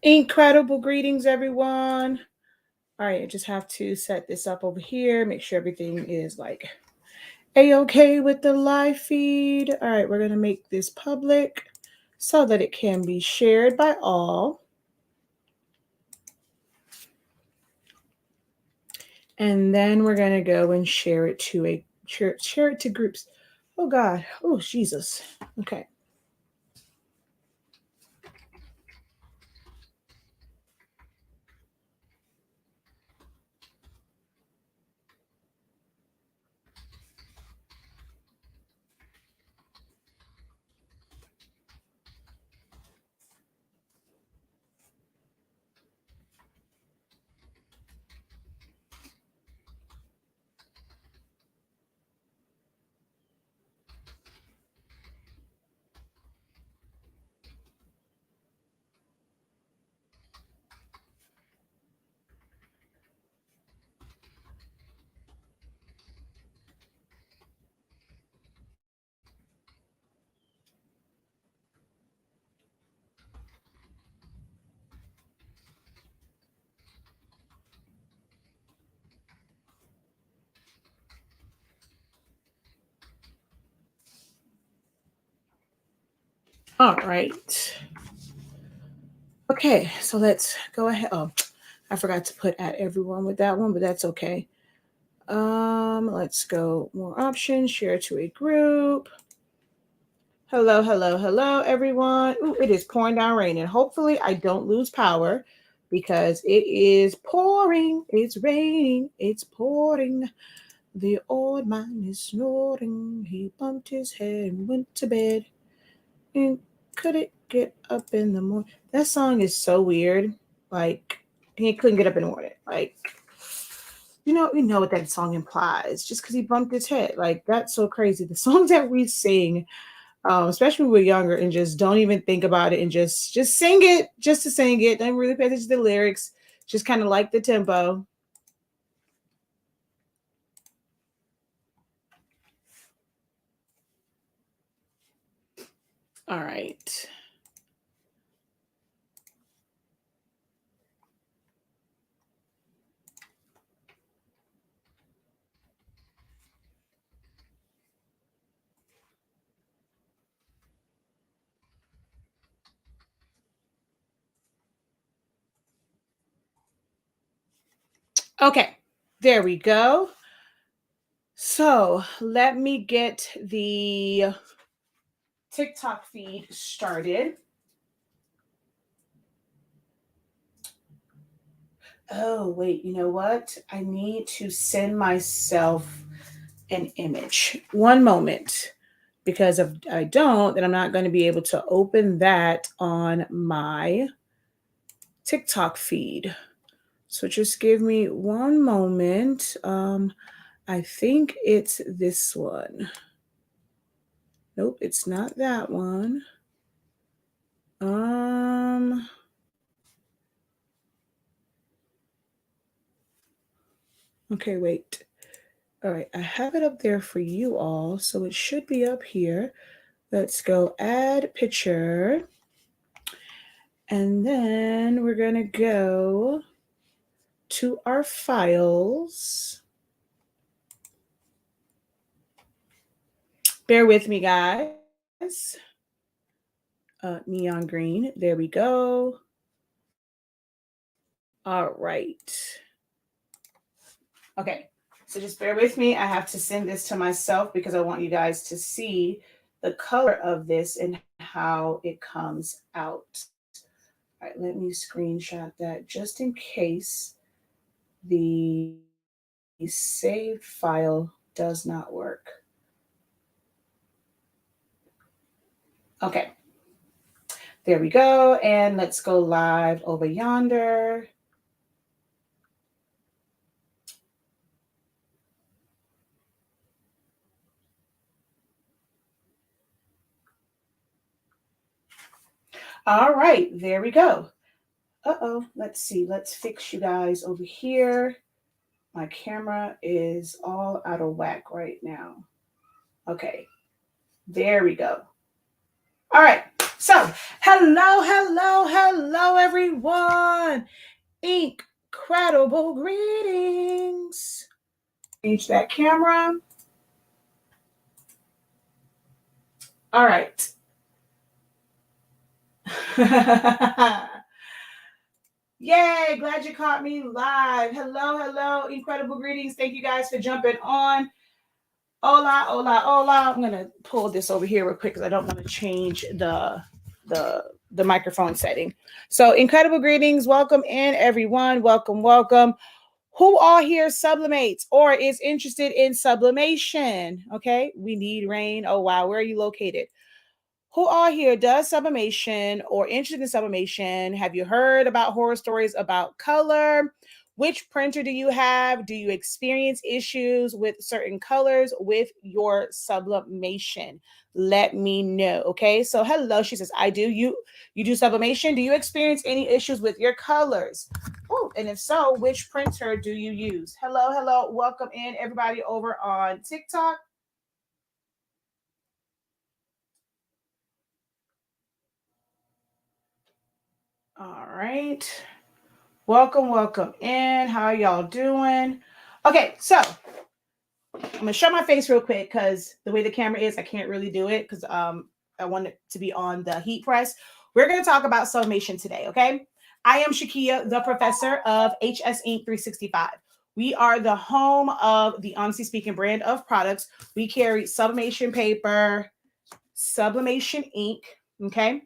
Incredible greetings, everyone. All right, I just have to set this up over here, make sure everything is like a-okay with the live feed. All right, we're going to make this public so that it can be shared by all. And then we're going to go and share it to share it to groups. Oh God. Oh Jesus. Okay. All right. Okay, so let's go ahead. Oh, I forgot to put at everyone with that one, but that's okay. Let's go more options, share to a group. Hello, hello, hello, everyone. Ooh, it is pouring down rain, and hopefully I don't lose power because it is pouring. It's raining. It's pouring. The old man is snoring. He bumped his head and went to bed. And couldn't get up in the morning. That song is so weird. Like, he couldn't get up in the morning. Like, you know what that song implies. Just because he bumped his head. Like, that's so crazy. The songs that we sing, especially when we're younger, and just don't even think about it and just sing it just to sing it. Don't really pay attention to the lyrics. Just kind of like the tempo. All right. Okay, there we go. So let me get the TikTok feed started. Oh, wait, you know what? I need to send myself an image. One moment. Because if I don't, then I'm not going to be able to open that on my TikTok feed. So just give me one moment. I think it's this one. Nope, it's not that one. Okay, wait. All right, I have it up there for you all, so it should be up here. Let's go add picture. And then we're going to go to our files. Bear with me, guys. Neon green. There we go. All right. Okay. So just bear with me. I have to send this to myself because I want you guys to see the color of this and how it comes out. All right, let me screenshot that just in case the saved file does not work. Okay. There we go. And let's go live over yonder. All right, there we go. Uh-oh, let's see. Let's fix you guys over here. My camera is all out of whack right now. Okay, there we go. All right, So, hello, everyone. Incredible greetings. Change that camera. All right. Yay, glad you caught me live. Hello, incredible greetings. Thank you guys for jumping on. Hola. I'm gonna pull this over here real quick because I don't want to change the microphone setting. So, incredible greetings. Welcome in, everyone. Welcome. Who all here sublimates or is interested in sublimation? Okay, we need rain. Oh wow, where are you located? Who all here does sublimation or interested in sublimation? Have you heard about horror stories about color? Which printer do you have? Do you experience issues with certain colors with your sublimation? Let me know. Okay. So hello, she says, I do. You do sublimation. Do you experience any issues with your colors? Oh, and if so, which printer do you use? Hello. Welcome in everybody over on TikTok. All right. Welcome in. How y'all doing? Okay, so I'm gonna show my face real quick because the way the camera is, I can't really do it because I want it to be on the heat press. We're gonna talk about sublimation today, okay? I am Shakia, the professor of HSINK365. We are the home of the Honestly Speaking brand of products. We carry sublimation paper, sublimation ink, okay?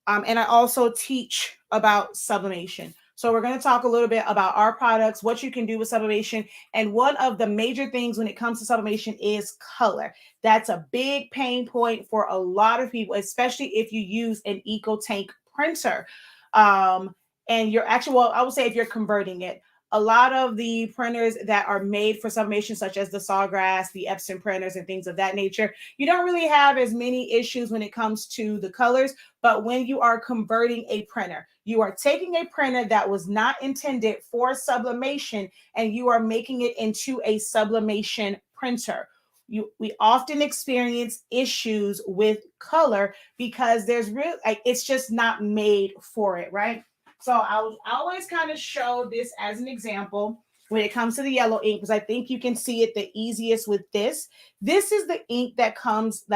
And I also teach about sublimation. So we're going to talk a little bit about our products, what you can do with sublimation. And one of the major things when it comes to sublimation is color. That's a big pain point for a lot of people, especially if you use an EcoTank printer. And you're actually, well, I would say if you're converting it. A lot of the printers that are made for sublimation, such as the Sawgrass, the Epson printers, and things of that nature, you don't really have as many issues when it comes to the colors. But when you are converting a printer, you are taking a printer that was not intended for sublimation and you are making it into a sublimation printer. We often experience issues with color because there's real, like, it's just not made for it, right? So I'll always kind of show this as an example when it comes to the yellow ink because I think you can see it the easiest with this. This is the ink that comes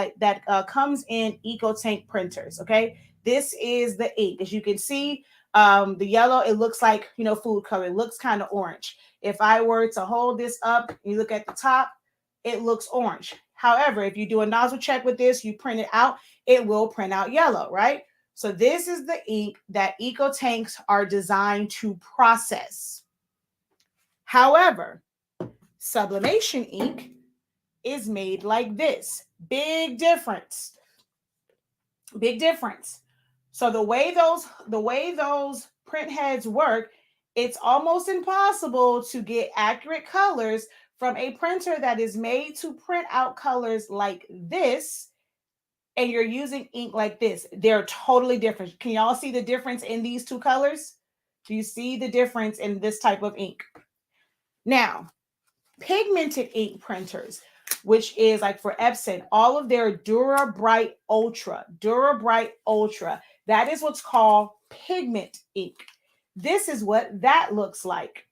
comes in EcoTank printers. Okay, this is the ink. As you can see, the yellow, it looks like, food color. It looks kind of orange. If I were to hold this up, you look at the top, it looks orange. However, if you do a nozzle check with this, you print it out, it will print out yellow, right? So this is the ink that EcoTanks are designed to process. However, sublimation ink is made like this. Big difference. So the way those print heads work, it's almost impossible to get accurate colors from a printer that is made to print out colors like this, and you're using ink like this. They're totally different. Can y'all see the difference in these two colors? Do you see the difference in this type of ink? Now, pigmented ink printers, which is like for Epson, all of their DuraBrite Ultra, that is what's called pigment ink. This is what that looks like.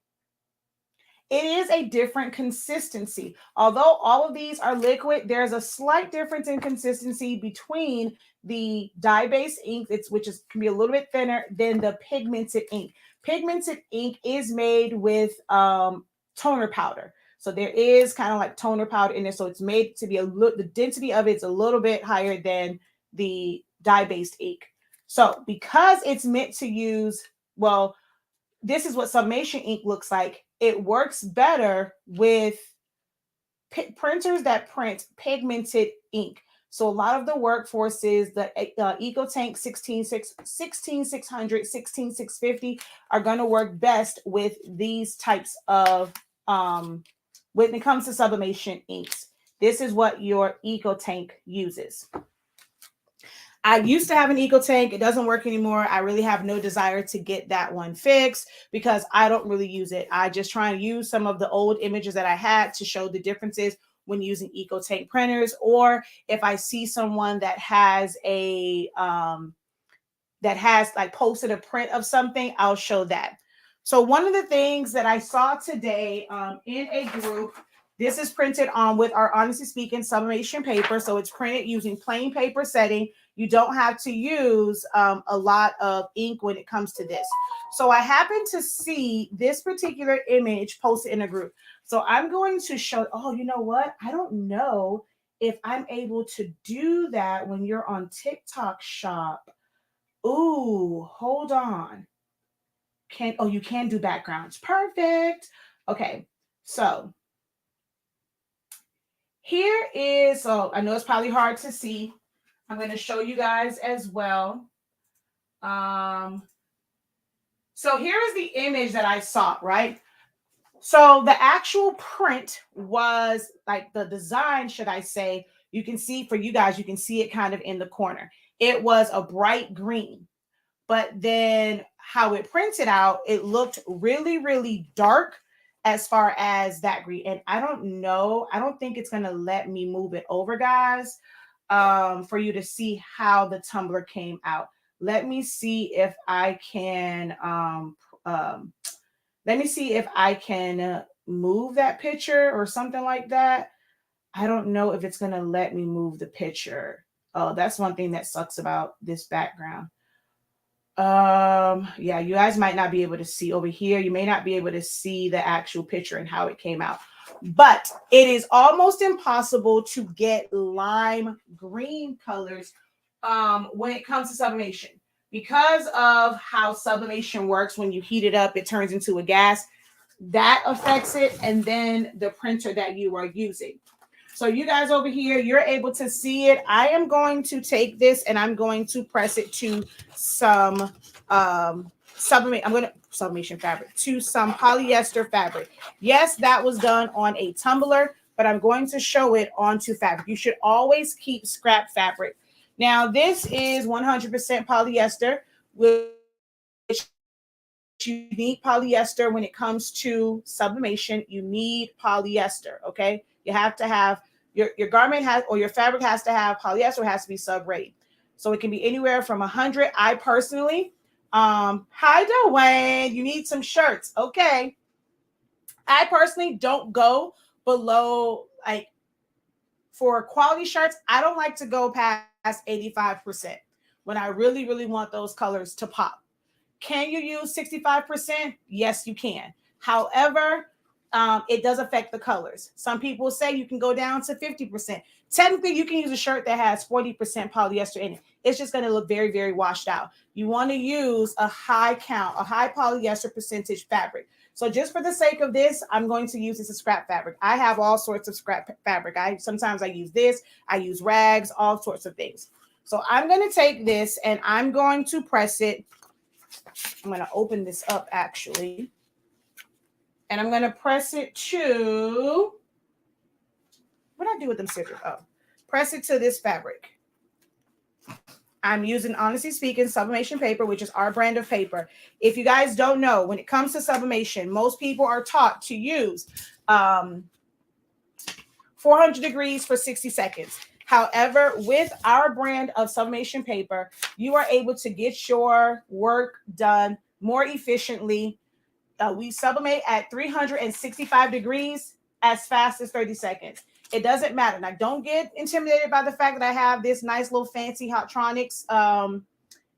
It is a different consistency. Although all of these are liquid, there's a slight difference in consistency between the dye-based ink, can be a little bit thinner than the pigmented ink. Pigmented ink is made with toner powder. So there is kind of like toner powder in there. So it's made to be the density of it's a little bit higher than the dye-based ink. So because it's meant to use, well, this is what sublimation ink looks like. It works better with printers that print pigmented ink. So a lot of the workforces, the EcoTank 16600, 16650 are going to work best with these types of, when it comes to sublimation inks. This is what your EcoTank uses. I used to have an EcoTank. It doesn't work anymore. I really have no desire to get that one fixed because I don't really use it. I just try and use some of the old images that I had to show the differences when using EcoTank printers, or if I see someone that has a like posted a print of something, I'll show that. So one of the things that I saw today in a group, this is printed on with our Honestly Speaking sublimation paper. So it's printed using plain paper setting. You don't have to use a lot of ink when it comes to this. So I happened to see this particular image posted in a group. So I'm going to show, oh, you know what? I don't know if I'm able to do that when you're on TikTok Shop. Ooh, hold on. You can do backgrounds. Perfect. Okay, so here is, so I know it's probably hard to see. I'm going to show you guys as well. So here is the image that I saw, right? So the actual print was like the design, should I say, you can see for you guys, you can see it kind of in the corner. It was a bright green. But then how it printed out, it looked really, really dark as far as that green. And I don't know, I don't think it's going to let me move it over, guys, for you to see how the tumbler came out. Let me see if I can, move that picture or something like that. I don't know if it's going to let me move the picture. Oh, that's one thing that sucks about this background. Yeah, you guys might not be able to see over here. You may not be able to see the actual picture and how it came out, but it is almost impossible to get lime green colors when it comes to sublimation, because of how sublimation works. When you heat it up, it turns into a gas that affects it, and then the printer that you are using. So you guys over here, you're able to see it. I am going to take this and I'm going to press it to some sublimation fabric, to some polyester fabric. Yes, that was done on a tumbler, but I'm going to show it onto fabric. You should always keep scrap fabric. Now, this is 100% polyester, which you need polyester when it comes to sublimation. You need polyester, okay? You have to have your garment has, or your fabric has to have polyester, has to be sub-grade. So it can be anywhere from 100. I personally, hi Dwayne, you need some shirts. Okay. I personally don't go below, like, for quality shirts, I don't like to go past 85% when I really, really want those colors to pop. Can you use 65%? Yes, you can. However, it does affect the colors. Some people say you can go down to 50%. Technically, you can use a shirt that has 40% polyester in it. It's just going to look very, very washed out. You want to use a high polyester percentage fabric. So just for the sake of this, I'm going to use this as scrap fabric. I have all sorts of scrap fabric. Sometimes I use this. I use rags, all sorts of things. So I'm going to take this and I'm going to press it. I'm going to open this up actually. And I'm going to press it to, what do I do with them scissors? Oh, press it to this fabric. I'm using Honestly Speaking sublimation paper, which is our brand of paper. If you guys don't know, when it comes to sublimation, most people are taught to use 400 degrees for 60 seconds. However, with our brand of sublimation paper, you are able to get your work done more efficiently. We sublimate at 365 degrees as fast as 30 seconds. It doesn't matter. Now, don't get intimidated by the fact that I have this nice little fancy Hotronix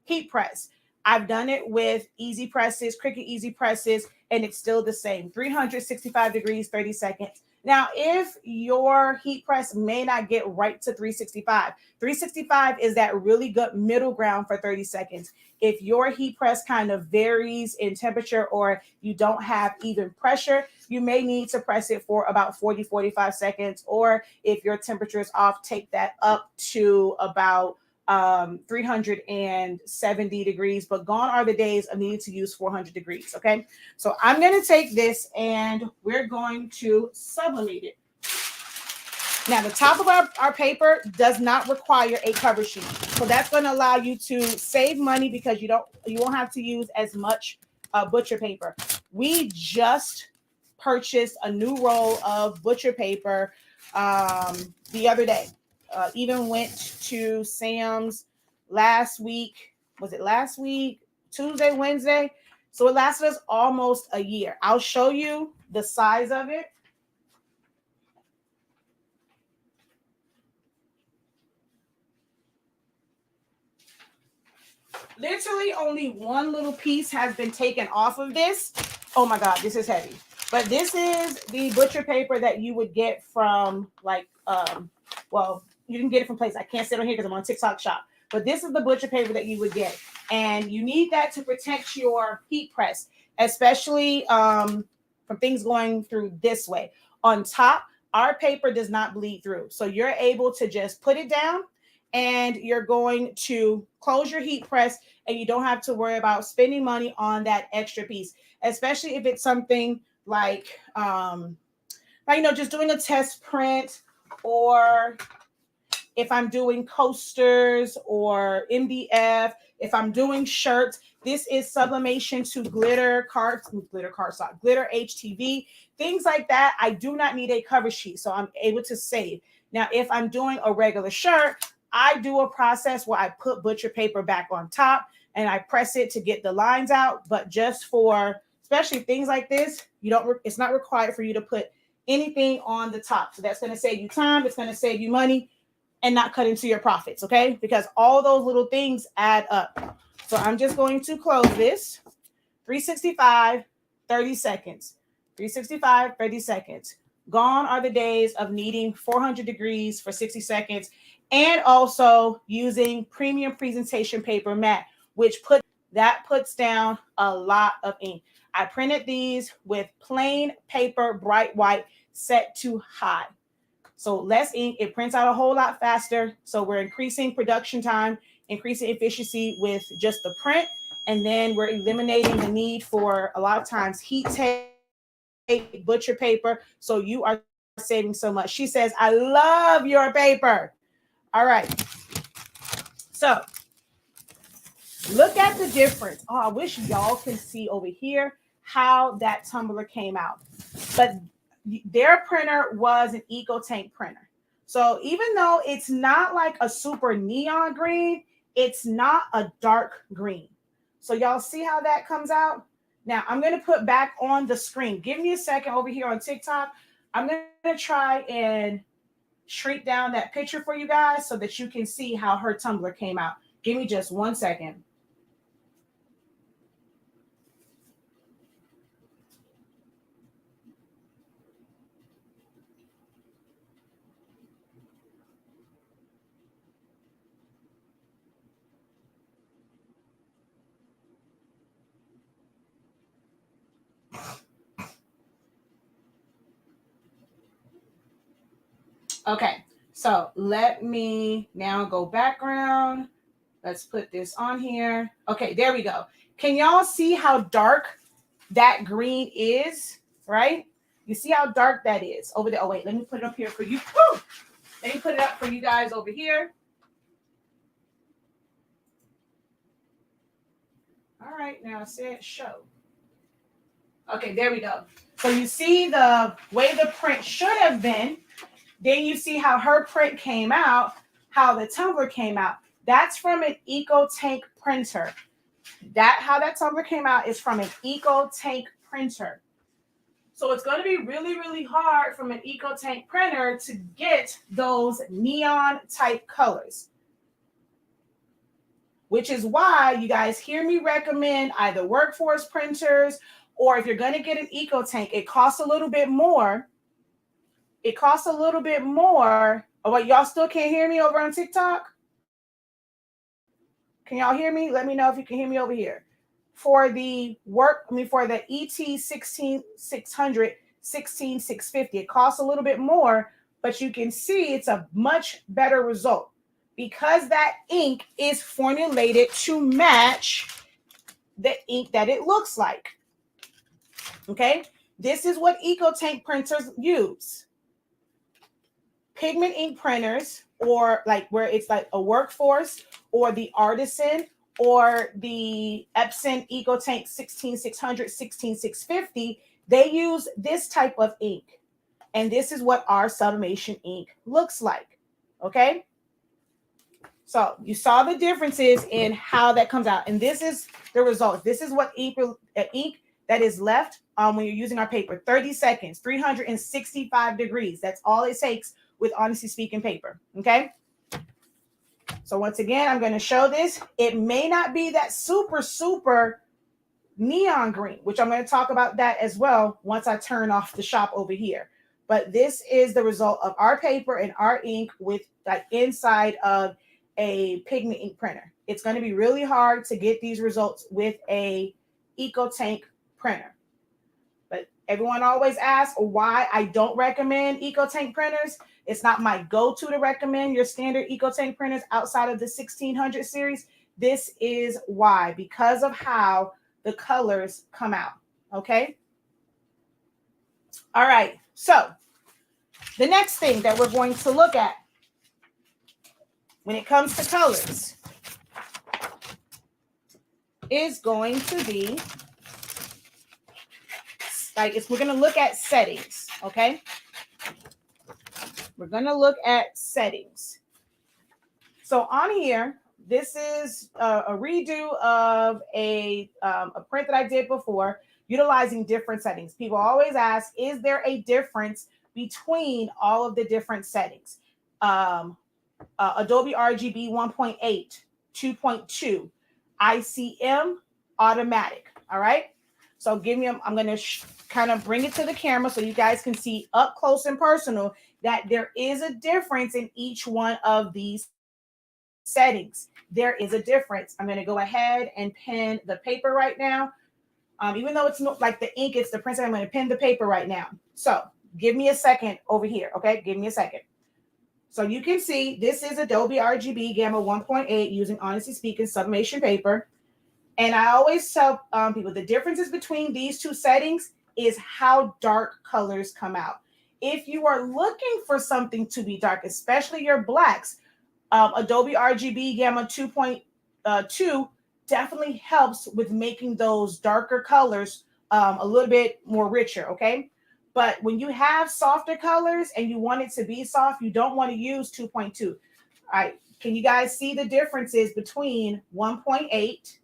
heat press. I've done it with easy presses, Cricut easy presses, and it's still the same. 365 degrees, 30 seconds. Now, if your heat press may not get right to 365, 365 is that really good middle ground for 30 seconds. If your heat press kind of varies in temperature or you don't have even pressure, you may need to press it for about 40, 45 seconds. Or if your temperature is off, take that up to about 370 degrees, but gone are the days of needing to use 400 degrees. Okay. So I'm going to take this and we're going to sublimate it. Now, the top of our paper does not require a cover sheet. So that's going to allow you to save money because you won't have to use as much butcher paper. We just purchased a new roll of butcher paper the other day. Even went to Sam's last week. Was it last week? Tuesday, Wednesday. So it lasted us almost a year. I'll show you the size of it. Literally only one little piece has been taken off of this. Oh my God, this is heavy. But this is the butcher paper that you would get from like, well, you didn't get it from places. I can't sit on here because I'm on TikTok Shop. But this is the butcher paper that you would get. And you need that to protect your heat press, especially from things going through this way. On top, our paper does not bleed through. So you're able to just put it down and you're going to close your heat press and you don't have to worry about spending money on that extra piece, especially if it's something like just doing a test print, or if I'm doing coasters or MDF, if I'm doing shirts. This is sublimation to glitter HTV, things like that. I do not need a cover sheet, so I'm able to save. Now, if I'm doing a regular shirt, I do a process where I put butcher paper back on top and I press it to get the lines out. But just for especially things like this, it's not required for you to put anything on the top. So that's going to save you time. It's going to save you money and not cut into your profits. Okay. Because all those little things add up. So I'm just going to close this. 365, 30 seconds. 365, 30 seconds. Gone are the days of needing 400 degrees for 60 seconds. And also using premium presentation paper matte, which puts down a lot of ink. I printed these with plain paper, bright white, set to high. So less ink, it prints out a whole lot faster. So we're increasing production time, increasing efficiency with just the print. And then we're eliminating the need for a lot of times heat tape, butcher paper. So you are saving so much. She says, I love your paper. All right. So look at the difference. Oh, I wish y'all can see over here how that tumbler came out. But their printer was an EcoTank printer. So even though it's not like a super neon green, it's not a dark green. So y'all see how that comes out? Now I'm going to put back on the screen. Give me a second over here on TikTok. I'm going to try and shrink down that picture for you guys so that you can see how her tumbler came out. Give me just 1 second. Okay, so let me now go background. Let's put this on here. Okay, there we go. Can y'all see how dark that green is, right? You see how dark that is over there. Oh, wait, let me put it up here for you. Woo! Let me put it up for you guys over here. All right, now it said show. Okay, there we go. So you see the way the print should have been. Then you see how her print came out, how the tumbler came out. That's from an EcoTank printer. How that tumbler came out is from an EcoTank printer. So it's going to be really, really hard from an EcoTank printer to get those neon type colors. Which is why you guys hear me recommend either workforce printers, or if you're going to get an EcoTank, it costs a little bit more. It costs a little bit more. Oh, wait, y'all still can't hear me over on TikTok? Can y'all hear me? Let me know if you can hear me over here. For the ET 16600, 16650, it costs a little bit more, but you can see it's a much better result because that ink is formulated to match the ink that it looks like. Okay, this is what EcoTank printers use. Pigment ink printers, or like where it's like a workforce, or the artisan, or the Epson EcoTank 16600, 16650, they use this type of ink. And this is what our sublimation ink looks like. Okay. So you saw the differences in how that comes out. And this is the result. This is what ink that is left when you're using our paper. 30 seconds, 365 degrees. That's all it takes with Honestly Speaking paper. Okay. So once again, I'm going to show this. It may not be that super neon green, which I'm going to talk about that as well once I turn off the shop over here. But this is the result of our paper and our ink with like inside of a pigment ink printer. It's going to be really hard to get these results with a EcoTank printer. But everyone always asks why I don't recommend EcoTank printers. It's not my go-to to recommend your standard EcoTank printers outside of the 1600 series. This is why, because of how the colors come out. Okay. All right. So the next thing that we're going to look at when it comes to colors is going to be we're going to look at settings. Okay. We're going to look at settings. So on here, this is a redo of a print that I did before, utilizing different settings. People always ask, is there a difference between all of the different settings? Adobe RGB 1.8, 2.2, ICM, automatic. All right. So I'm going to kind of bring it to the camera so you guys can see up close and personal that there is a difference in each one of these settings. There is a difference. I'm going to go ahead and pen the paper right now. Even though it's not like the ink, it's the print. I'm going to pen the paper right now. So give me a second over here. Okay. Give me a second. So you can see this is Adobe RGB Gamma 1.8 using Honestly Speaking sublimation paper. And I always tell people the differences between these two settings is how dark colors come out. If you are looking for something to be dark, especially your blacks, Adobe RGB Gamma 2.2 definitely helps with making those darker colors a little bit more richer, okay? But when you have softer colors and you want it to be soft, you don't want to use 2.2. All right, can you guys see the differences between 1.8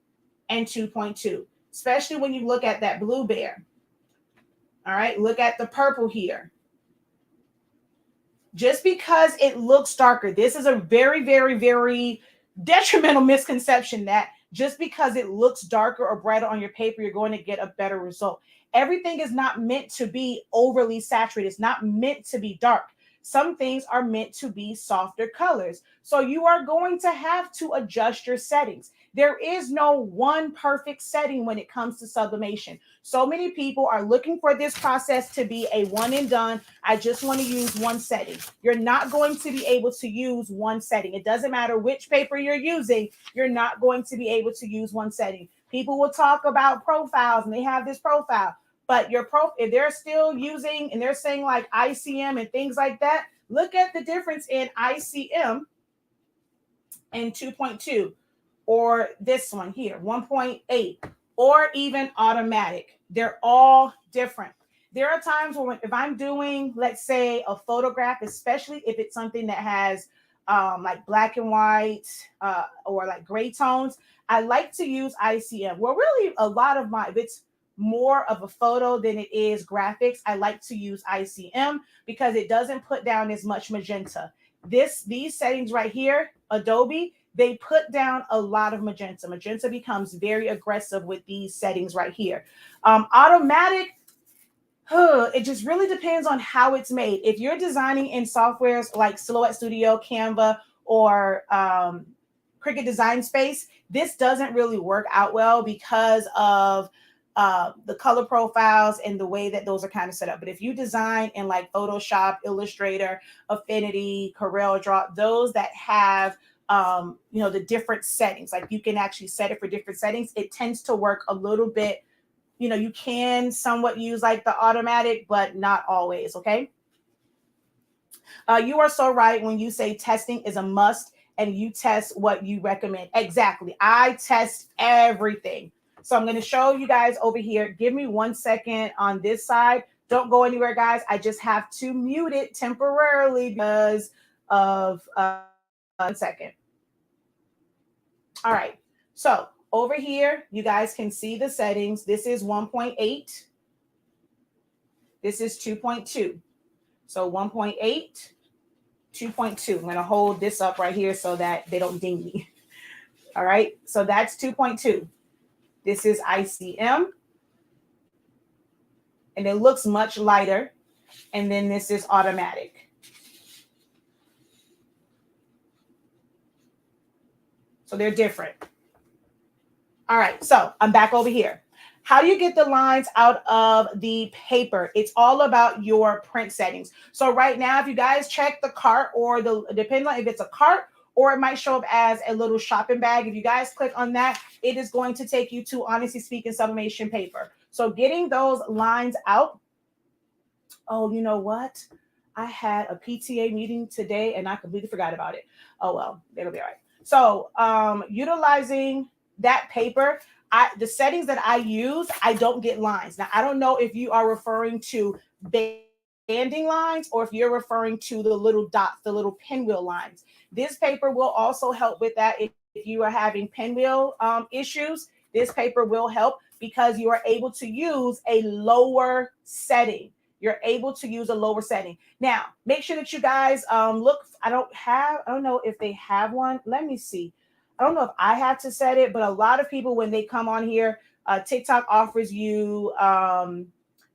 and 2.2, especially when you look at that blue bear? All right, look at the purple here. Just because it looks darker, this is a very detrimental misconception that just because it looks darker or brighter on your paper, you're going to get a better result. Everything is not meant to be overly saturated. It's not meant to be dark. Some things are meant to be softer colors. So you are going to have to adjust your settings. There is no one perfect setting when it comes to sublimation. So many people are looking for this process to be a one and done. I just want to use one setting. You're not going to be able to use one setting. It doesn't matter which paper you're using. You're not going to be able to use one setting. People will talk about profiles and they have this profile. But if they're still using and they're saying like ICM and things like that, look at the difference in ICM and 2.2, or this one here, 1.8, or even automatic. They're all different. There are times when if I'm doing, let's say, a photograph, especially if it's something that has like black and white or like gray tones, I like to use ICM. Well, really a lot of if it's more of a photo than it is graphics, I like to use ICM because it doesn't put down as much magenta. These settings right here, Adobe, they put down a lot of magenta. Magenta becomes very aggressive with these settings right here. Automatic, it just really depends on how it's made. If you're designing in softwares like Silhouette Studio, Canva, or Cricut Design Space, this doesn't really work out well because of the color profiles and the way that those are kind of set up. But if you design in like Photoshop, Illustrator, Affinity, CorelDRAW, those that have the different settings, like you can actually set it for different settings, it tends to work a little bit. You can somewhat use like the automatic, but not always. Okay. You are so right when you say testing is a must and you test what you recommend. Exactly. I test everything. So I'm going to show you guys over here. Give me 1 second on this side Don't go anywhere, guys. I just have to mute it temporarily because of 1 second. All right. So over here, you guys can see the settings. This is 1.8. This is 2.2. So 1.8, 2.2. I'm going to hold this up right here so that they don't ding me. All right. So that's 2.2. This is ICM. And it looks much lighter. And then this is automatic. So they're different. All right, so I'm back over here. How do you get the lines out of the paper? It's all about your print settings. So right now, if you guys check the cart or depending on if it's a cart or it might show up as a little shopping bag. If you guys click on that, it is going to take you to, honestly speaking, sublimation paper. So getting those lines out. Oh, you know what? I had a PTA meeting today and I completely forgot about it. Oh, well, it'll be all right. So utilizing that paper, the settings that I use, I don't get lines. Now, I don't know if you are referring to banding lines or if you're referring to the little dots, the little pinwheel lines. This paper will also help with that if you are having pinwheel issues. This paper will help because you are able to use a lower setting. You're able to use a lower setting. Now, make sure that you guys look. I don't know if they have one. Let me see. I don't know if I have to set it, but a lot of people, when they come on here, TikTok offers you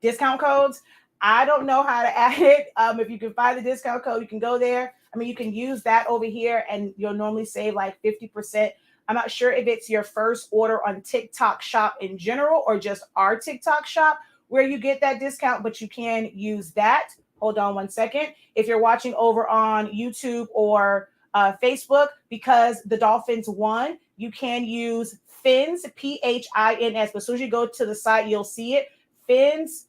discount codes. I don't know how to add it. If you can find the discount code, you can go there. I mean, you can use that over here and you'll normally save like 50%. I'm not sure if it's your first order on TikTok shop in general or just our TikTok shop where you get that discount, but you can use that. Hold on 1 second. If you're watching over on YouTube or Facebook, because the Dolphins won, you can use Fins, PHINS. But as soon as you go to the site, you'll see it. Fins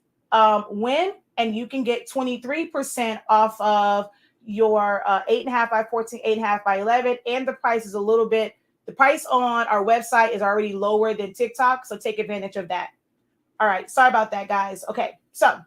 win, and you can get 23% off of your 8.5 by 14, 8.5 by 11. And the price is the price on our website is already lower than TikTok. So take advantage of that. All right. Sorry about that, guys. Okay. So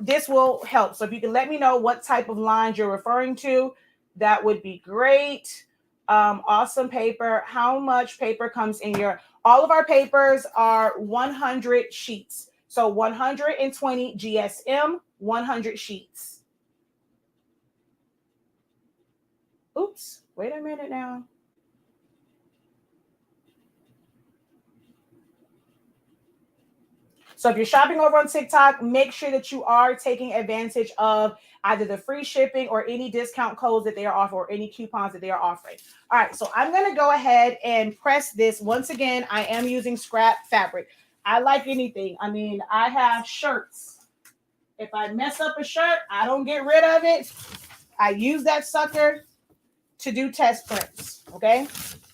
this will help. So if you can let me know what type of lines you're referring to, that would be great. Awesome paper. How much paper comes in all of our papers are 100 sheets. So 120 GSM, 100 sheets. Oops. Wait a minute now. So if you're shopping over on TikTok, make sure that you are taking advantage of either the free shipping or any discount codes that they are offering or any coupons that they are offering. All right, so I'm going to go ahead and press this. Once again, I am using scrap fabric. I like anything. I mean, I have shirts. If I mess up a shirt, I don't get rid of it. I use that sucker to do test prints, okay?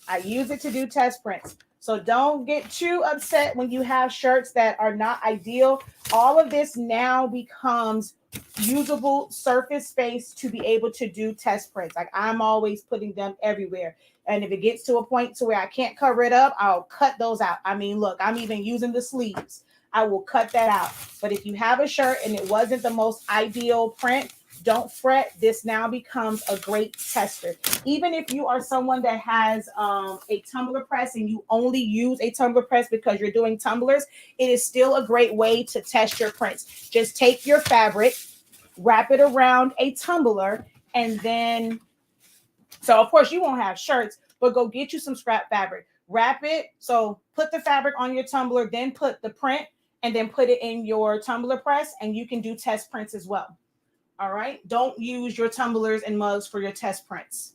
I use it to do test prints. So don't get too upset when you have shirts that are not ideal. All of this now becomes usable surface space to be able to do test prints. Like I'm always putting them everywhere. And if it gets to a point to where I can't cover it up, I'll cut those out. I mean, look, I'm even using the sleeves. I will cut that out. But if you have a shirt and it wasn't the most ideal print, don't fret. This now becomes a great tester. Even if you are someone that has a tumbler press and you only use a tumbler press because you're doing tumblers, it is still a great way to test your prints. Just take your fabric, wrap it around a tumbler, and then, so of course you won't have shirts, but go get you some scrap fabric. Wrap it. So put the fabric on your tumbler, then put the print, and then put it in your tumbler press, and you can do test prints as well. All right. Don't use your tumblers and mugs for your test prints.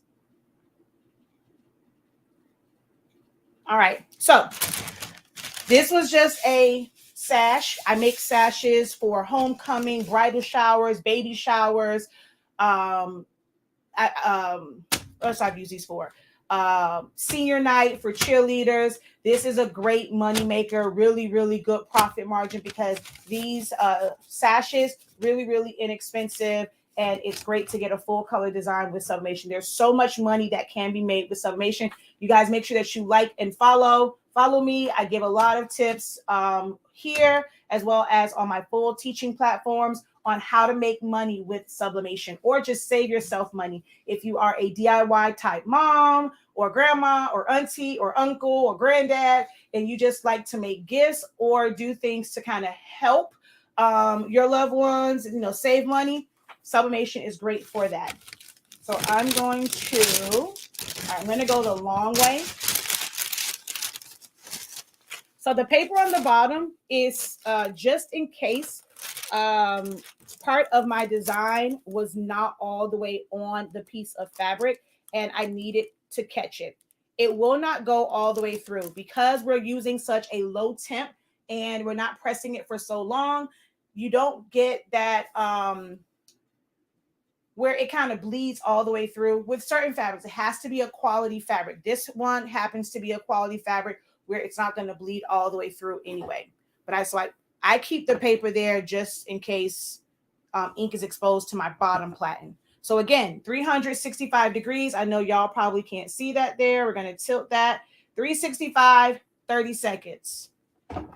All right. So this was just a sash. I make sashes for homecoming, bridal showers, baby showers. What else I've used these for? Senior night for cheerleaders. This is a great money maker, really, really good profit margin because these sashes really, really inexpensive. And it's great to get a full color design with sublimation. There's so much money that can be made with sublimation. You guys make sure that you like and follow me. I give a lot of tips here, as well as on my full teaching platforms on how to make money with sublimation, or just save yourself money. If you are a DIY type mom or grandma or auntie or uncle or granddad, and you just like to make gifts or do things to kind of help your loved ones, save money, sublimation is great for that. So I'm going to go the long way. So the paper on the bottom is just in case part of my design was not all the way on the piece of fabric and I needed to catch it. It will not go all the way through because we're using such a low temp and we're not pressing it for so long. You don't get that where it kind of bleeds all the way through. With certain fabrics, it has to be a quality fabric. This one happens to be a quality fabric where it's not going to bleed all the way through anyway. But I keep the paper there just in case ink is exposed to my bottom platen. So again, 365 degrees. I know y'all probably can't see that there. We're going to tilt that. 365, 30 seconds. I'm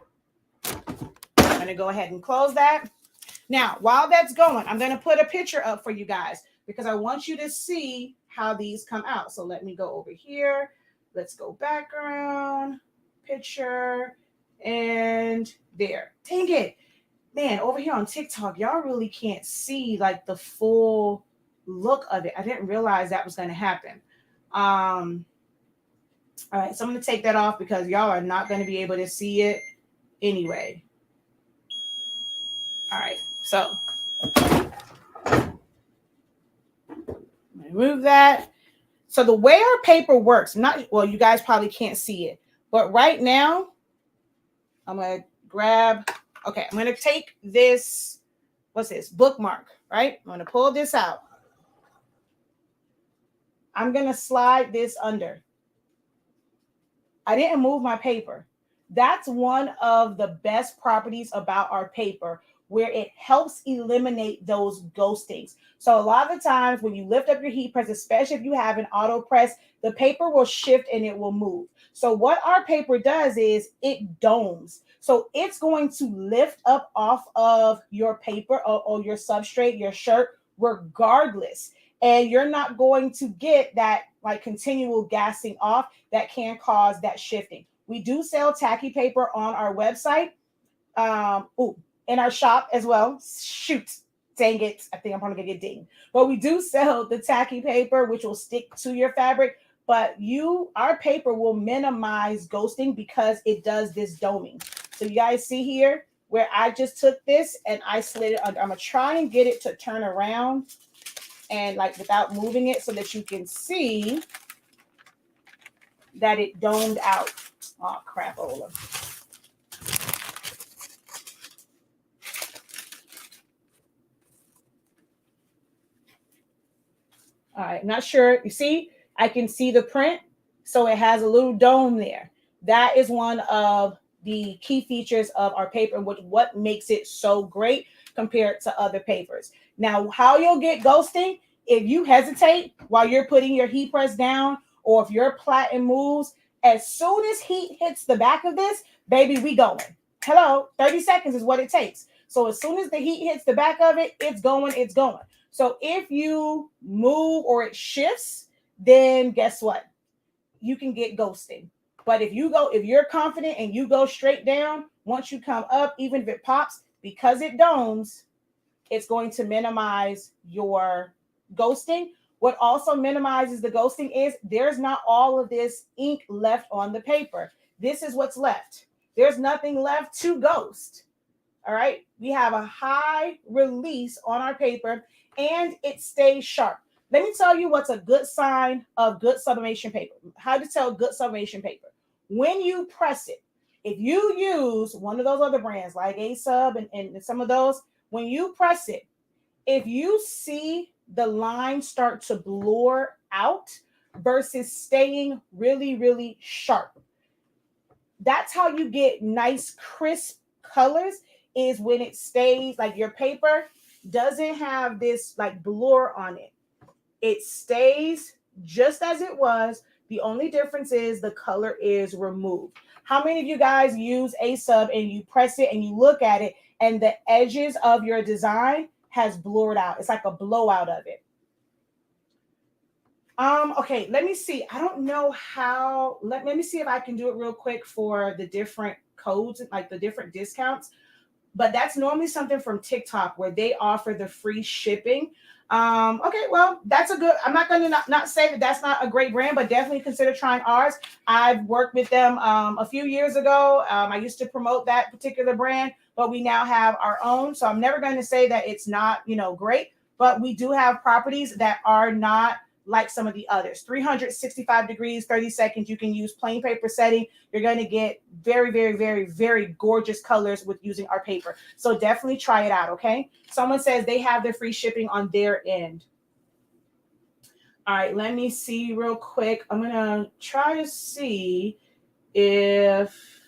going to go ahead and close that. Now, while that's going, I'm going to put a picture up for you guys because I want you to see how these come out. So let me go over here. Let's go background, picture, and there. Dang it. Man, over here on TikTok, y'all really can't see like the full look of it. I didn't realize that was going to happen. All right, so I'm going to take that off because y'all are not going to be able to see it anyway. All right, so remove that. So the way our paper works, you guys probably can't see it, but right now, I'm going to grab, I'm going to take this, what's this, bookmark, right? I'm going to pull this out. I'm going to slide this under. I didn't move my paper. That's one of the best properties about our paper, where it helps eliminate those ghostings. So a lot of the times when you lift up your heat press, especially if you have an auto press, the paper will shift and it will move. So what our paper does is it domes. So it's going to lift up off of your paper or your substrate, your shirt, regardless. And you're not going to get that like continual gassing off that can cause that shifting. We do sell tacky paper on our website. In our shop as well. Shoot, dang it. I think I'm probably gonna get dinged. But we do sell the tacky paper, which will stick to your fabric. But our paper will minimize ghosting because it does this doming. So you guys see here where I just took this and I slid it under. I'm gonna try and get it to turn around and like without moving it so that you can see that it domed out. Oh, crapola. All right, not sure. You see, I can see the print. So it has a little dome there. That is one of the key features of our paper, what makes it so great compared to other papers. Now, how you'll get ghosting, if you hesitate while you're putting your heat press down, or if your platen moves, as soon as heat hits the back of this, baby, we going. Hello, 30 seconds is what it takes. So as soon as the heat hits the back of it, it's going, it's going. So if you move or it shifts, then guess what? You can get ghosting. But if you're confident and you go straight down, once you come up, even if it pops, because it domes, it's going to minimize your ghosting. What also minimizes the ghosting is there's not all of this ink left on the paper. This is what's left. There's nothing left to ghost. All right. We have a high release on our paper and it stays sharp. Let me tell you what's a good sign of good sublimation paper. How to tell good sublimation paper. When you press it, if you use one of those other brands like A-Sub and some of those, when you press it, if you see the line start to blur out versus staying really, really sharp, that's how you get nice, crisp colors, is when it stays like your paper, doesn't have this like blur on it. It stays just as it was. The only difference is the color is removed. How many of you guys use a sub and you press it and you look at it and the edges of your design has blurred out? It's like a blowout of it. Okay, let me see. I don't know how. Let me see if I can do it real quick for the different codes, like the different discounts. But that's normally something from TikTok where they offer the free shipping. Okay, well, that's a good. I'm not going to not say that that's not a great brand, but definitely consider trying ours. I've worked with them a few years ago. I used to promote that particular brand, but we now have our own. So I'm never going to say that it's not, great, but we do have properties that are not like some of the others. 365 degrees, 30 seconds. You can use plain paper setting. You're going to get very, very, very, very gorgeous colors with using our paper. So definitely try it out, okay? Someone says they have the free shipping on their end. All right, let me see real quick. I'm going to try to see if...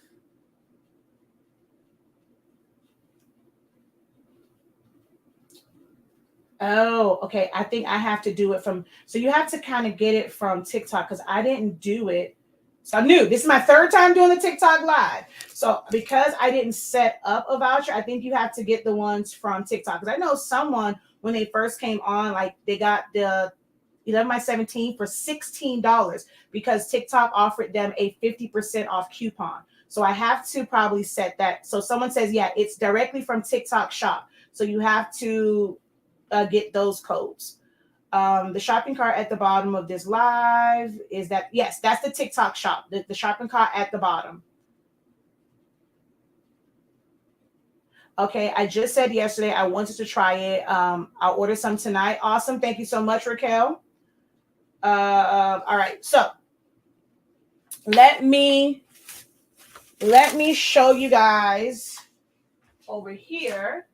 Oh, okay. I think I have to do it from, so you have to kind of get it from TikTok because I didn't do it. So I'm new. This is my third time doing the TikTok live. So because I didn't set up a voucher, I think you have to get the ones from TikTok. Because I know someone, when they first came on, like they got the 11 by 17 for $16 because TikTok offered them a 50% off coupon. So I have to probably set that. So someone says, yeah, it's directly from TikTok shop. So you have to get those codes. The shopping cart at the bottom of this live is that, yes, that's the TikTok shop, the shopping cart at the bottom. Okay, I just said yesterday I wanted to try it. I'll order some tonight. Awesome. Thank you so much, Raquel. All right, so let me show you guys over here.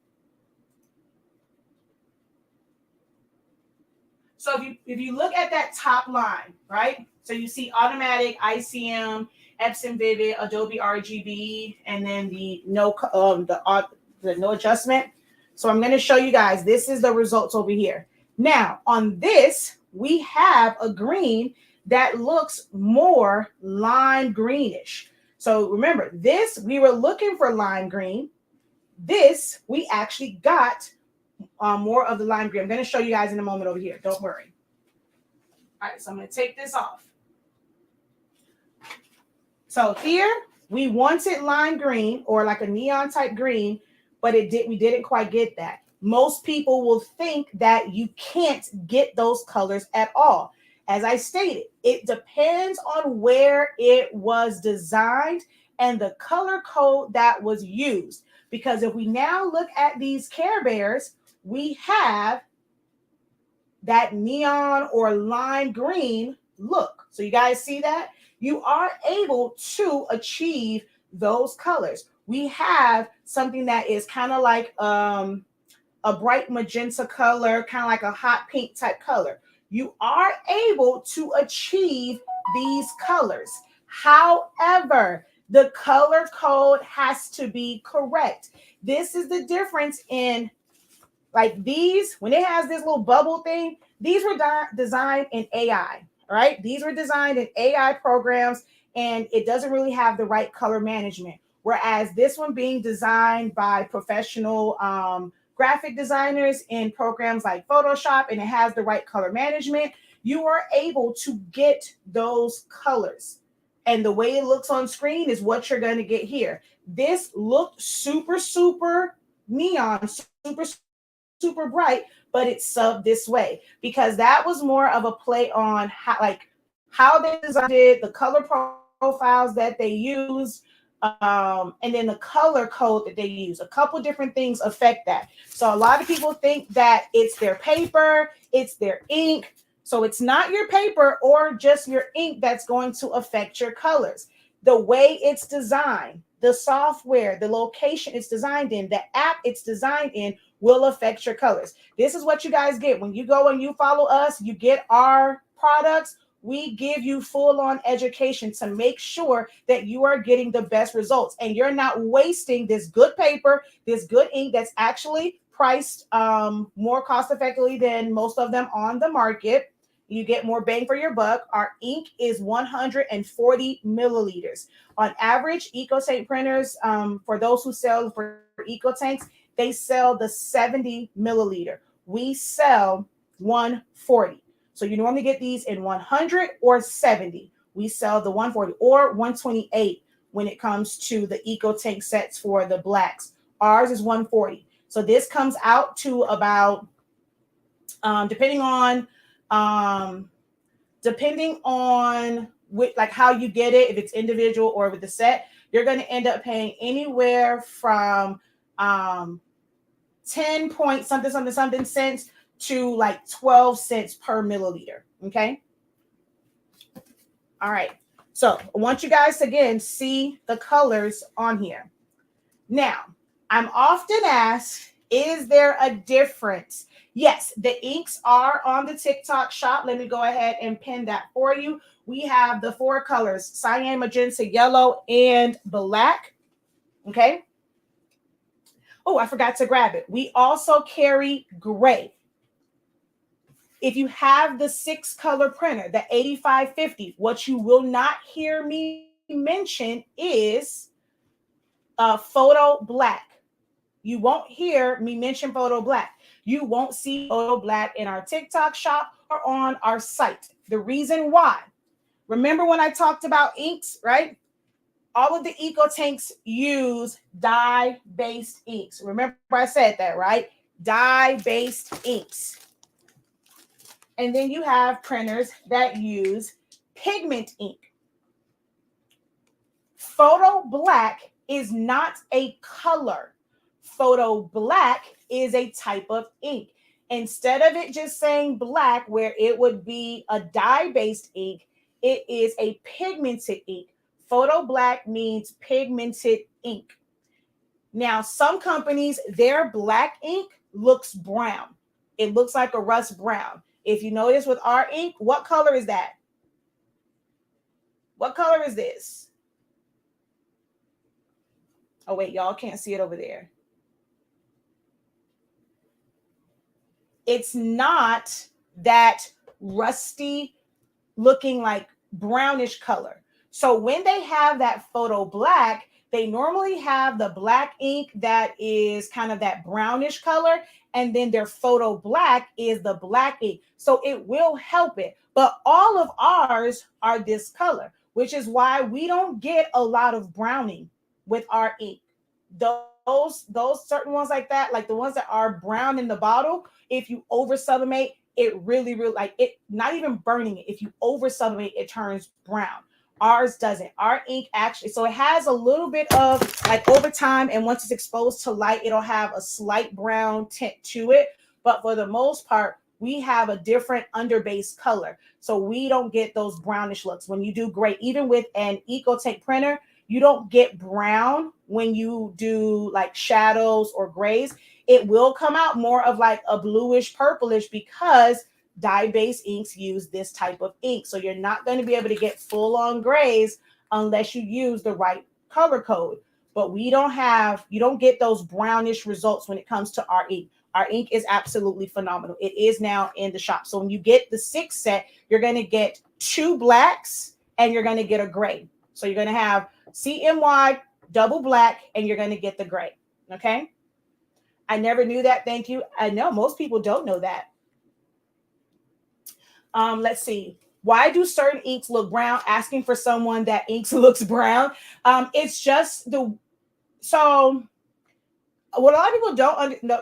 So if you look at that top line, right? So you see automatic, ICM, Epson Vivid, Adobe RGB, and then the no adjustment. So I'm going to show you guys. This is the results over here. Now on this, we have a green that looks more lime greenish. So remember, this we were looking for lime green. This we actually got. More of the lime green. I'm going to show you guys in a moment over here. Don't worry. All right, so I'm going to take this off. So here we wanted lime green or like a neon type green, but we didn't quite get that. Most people will think that you can't get those colors at all. As I stated, it depends on where it was designed and the color code that was used. Because if we now look at these Care Bears, we have that neon or lime green look. So you guys see that? You are able to achieve those colors. We have something that is kind of like a bright magenta color, kind of like a hot pink type color. You are able to achieve these colors. However, the color code has to be correct. This is the difference in like these, when it has this little bubble thing, these were designed in AI, right? These were designed in AI programs, and it doesn't really have the right color management. Whereas this one being designed by professional graphic designers in programs like Photoshop, and it has the right color management, you are able to get those colors. And the way it looks on screen is what you're going to get here. This looked super, super neon, super bright, but it's subbed this way because that was more of a play on how they designed it, the color profiles that they used, and then the color code that they use. A couple different things affect that. So a lot of people think that it's their paper, it's their ink. So it's not your paper or just your ink that's going to affect your colors. The way it's designed, the software, the location it's designed in, the app it's designed in will affect your colors. This is what you guys get. When you go and you follow us, you get our products. We give you full-on education to make sure that you are getting the best results and you're not wasting this good paper, this good ink that's actually priced more cost effectively than most of them on the market. You get more bang for your buck. Our ink is 140 milliliters. On average, EcoTank printers, for those who sell for EcoTanks, they sell the 70 milliliter. We sell 140. So you normally get these in 100 or 70. We sell the 140 or 128 when it comes to the EcoTank sets for the blacks. Ours is 140. So this comes out to about, depending on like how you get it, if it's individual or with the set, you're going to end up paying anywhere from 10 point something cents to like 12 cents per milliliter. Okay. All right. So I want you guys to again see the colors on here. Now, I'm often asked, is there a difference? Yes, the inks are on the TikTok shop. Let me go ahead and pin that for you. We have the 4 colors: cyan, magenta, yellow, and black. Okay. Oh, I forgot to grab it. We also carry gray. If you have the 6-color printer, the 8550, what you will not hear me mention is photo black. You won't hear me mention photo black. You won't see photo black in our TikTok shop or on our site. The reason why, remember when I talked about inks, right? All of the EcoTanks use dye-based inks. Remember I said that, right? Dye-based inks. And then you have printers that use pigment ink. Photo black is not a color. Photo black is a type of ink. Instead of it just saying black, where it would be a dye-based ink, it is a pigmented ink. Photo black means pigmented ink. Now, some companies, their black ink looks brown. It looks like a rust brown. If you notice with our ink, what color is that? What color is this? Oh, wait, y'all can't see it over there. It's not that rusty looking like brownish color. So when they have that photo black, they normally have the black ink that is kind of that brownish color, and then their photo black is the black ink. So it will help it. But all of ours are this color, which is why we don't get a lot of browning with our ink. Those certain ones like that, like the ones that are brown in the bottle, if you over sublimate, it really, like it, not even burning it. If you over sublimate, it turns brown. Ours doesn't. Our ink actually, so it has a little bit of like over time, and once it's exposed to light, it'll have a slight brown tint to it. But for the most part, we have a different underbase color. So we don't get those brownish looks. When you do gray, even with an EcoTank printer, you don't get brown when you do like shadows or grays. It will come out more of like a bluish purplish because dye-based inks use this type of ink. So you're not going to be able to get full-on grays unless you use the right color code. But you don't get those brownish results when it comes to our ink. Our ink is absolutely phenomenal. It is now in the shop. So when you get the 6 set, you're going to get 2 blacks and you're going to get a gray. So you're going to have CMY double black and you're going to get the gray. Okay. I never knew that. Thank you. I know most people don't know that. Let's see. Why do certain inks look brown? Asking for someone that inks looks brown. It's just so what a lot of people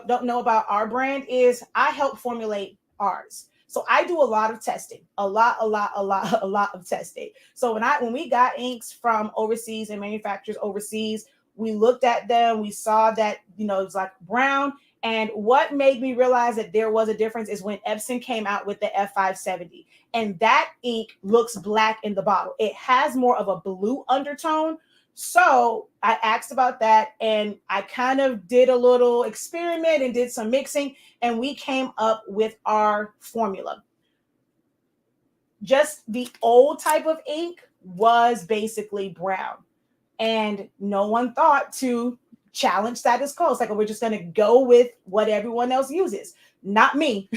don't know about our brand is I help formulate ours. So I do a lot of testing, a lot of testing. So when we got inks from overseas and manufacturers overseas, we looked at them, we saw that, it's like brown. And what made me realize that there was a difference is when Epson came out with the F570, and that ink looks black in the bottle. It has more of a blue undertone. So I asked about that, and I kind of did a little experiment and did some mixing, and we came up with our formula. Just the old type of ink was basically brown, and no one thought to challenge status quo. It's like, we're just going to go with what everyone else uses. Not me.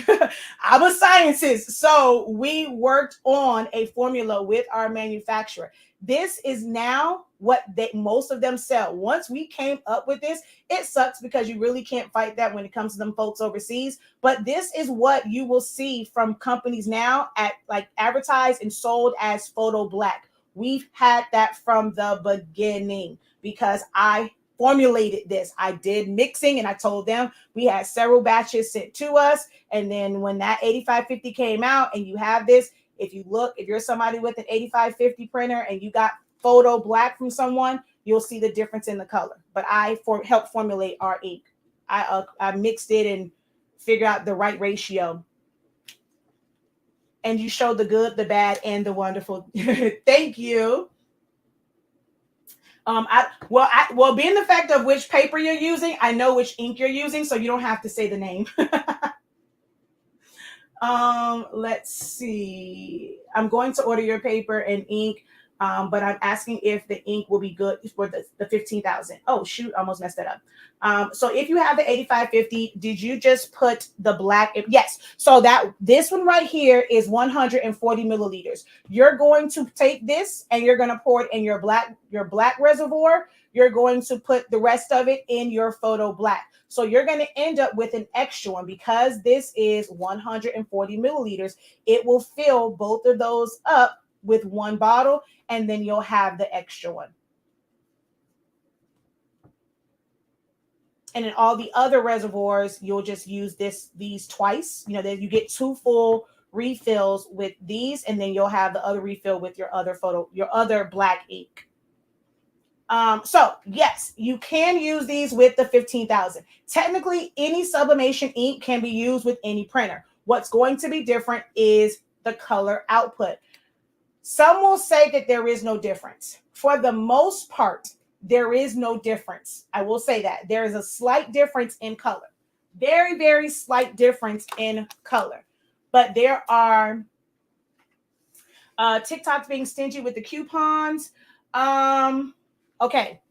I'm a scientist. So we worked on a formula with our manufacturer. This is now what most of them sell. Once we came up with this, it sucks because you really can't fight that when it comes to them folks overseas. But this is what you will see from companies now at like advertised and sold as Photo Black. We've had that from the beginning because I formulated this. I did mixing and I told them we had several batches sent to us. And then when that 8550 came out and you have this, if you're somebody with an 8550 printer and you got Photo Black from someone, you'll see the difference in the color. But I helped formulate our ink. I mixed it and figured out the right ratio. And you showed the good, the bad, and the wonderful. Thank you. Being the fact of which paper you're using, I know which ink you're using, so you don't have to say the name. Let's see. I'm going to order your paper and ink, but I'm asking if the ink will be good for the 15,000. Oh, shoot, almost messed that up. So if you have the 8550, did you just put the black? Yes. So this one right here is 140 milliliters. You're going to take this and you're going to pour it in your black reservoir. You're going to put the rest of it in your Photo Black. So you're going to end up with an extra one because this is 140 milliliters. It will fill both of those up with one bottle, and then you'll have the extra one. And in all the other reservoirs, you'll just use these twice. You know, then you get 2 full refills with these, and then you'll have the other refill with your other black ink. So yes, you can use these with the 15,000. Technically, any sublimation ink can be used with any printer. What's going to be different is the color output. Some will say that there is no difference. For the most part, there is no difference. I will say that there is a slight difference in color. Very, very slight difference in color. But there are TikTok's being stingy with the coupons. Okay.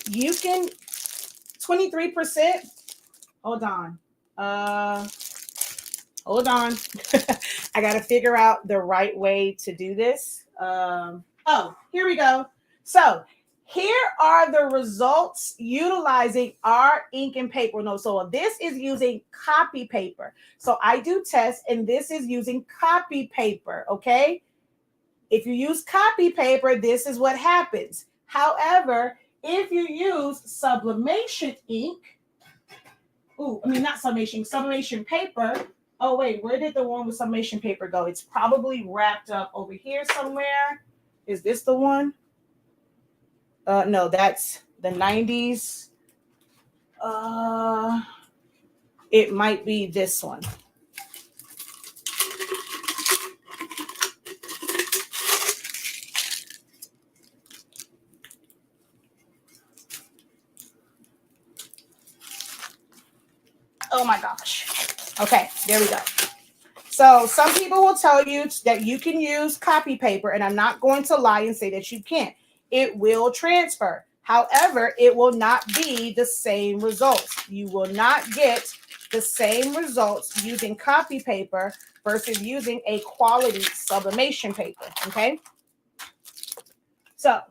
You can 23%. Hold on. Hold on. I got to figure out the right way to do this. Oh, here we go. So here are the results utilizing our ink and paper. No, so this is using copy paper. So I do tests, and this is using copy paper. Okay. If you use copy paper, this is what happens. However, if you use sublimation ink, not sublimation paper. Oh, wait, where did the one with sublimation paper go? It's probably wrapped up over here somewhere. Is this the one? No, that's the 90s. It might be this one. Oh my gosh. Okay, there we go. So some people will tell you that you can use copy paper, and I'm not going to lie and say that you can't. It will transfer. However, it will not be the same results. You will not get the same results using copy paper versus using a quality sublimation paper, okay? So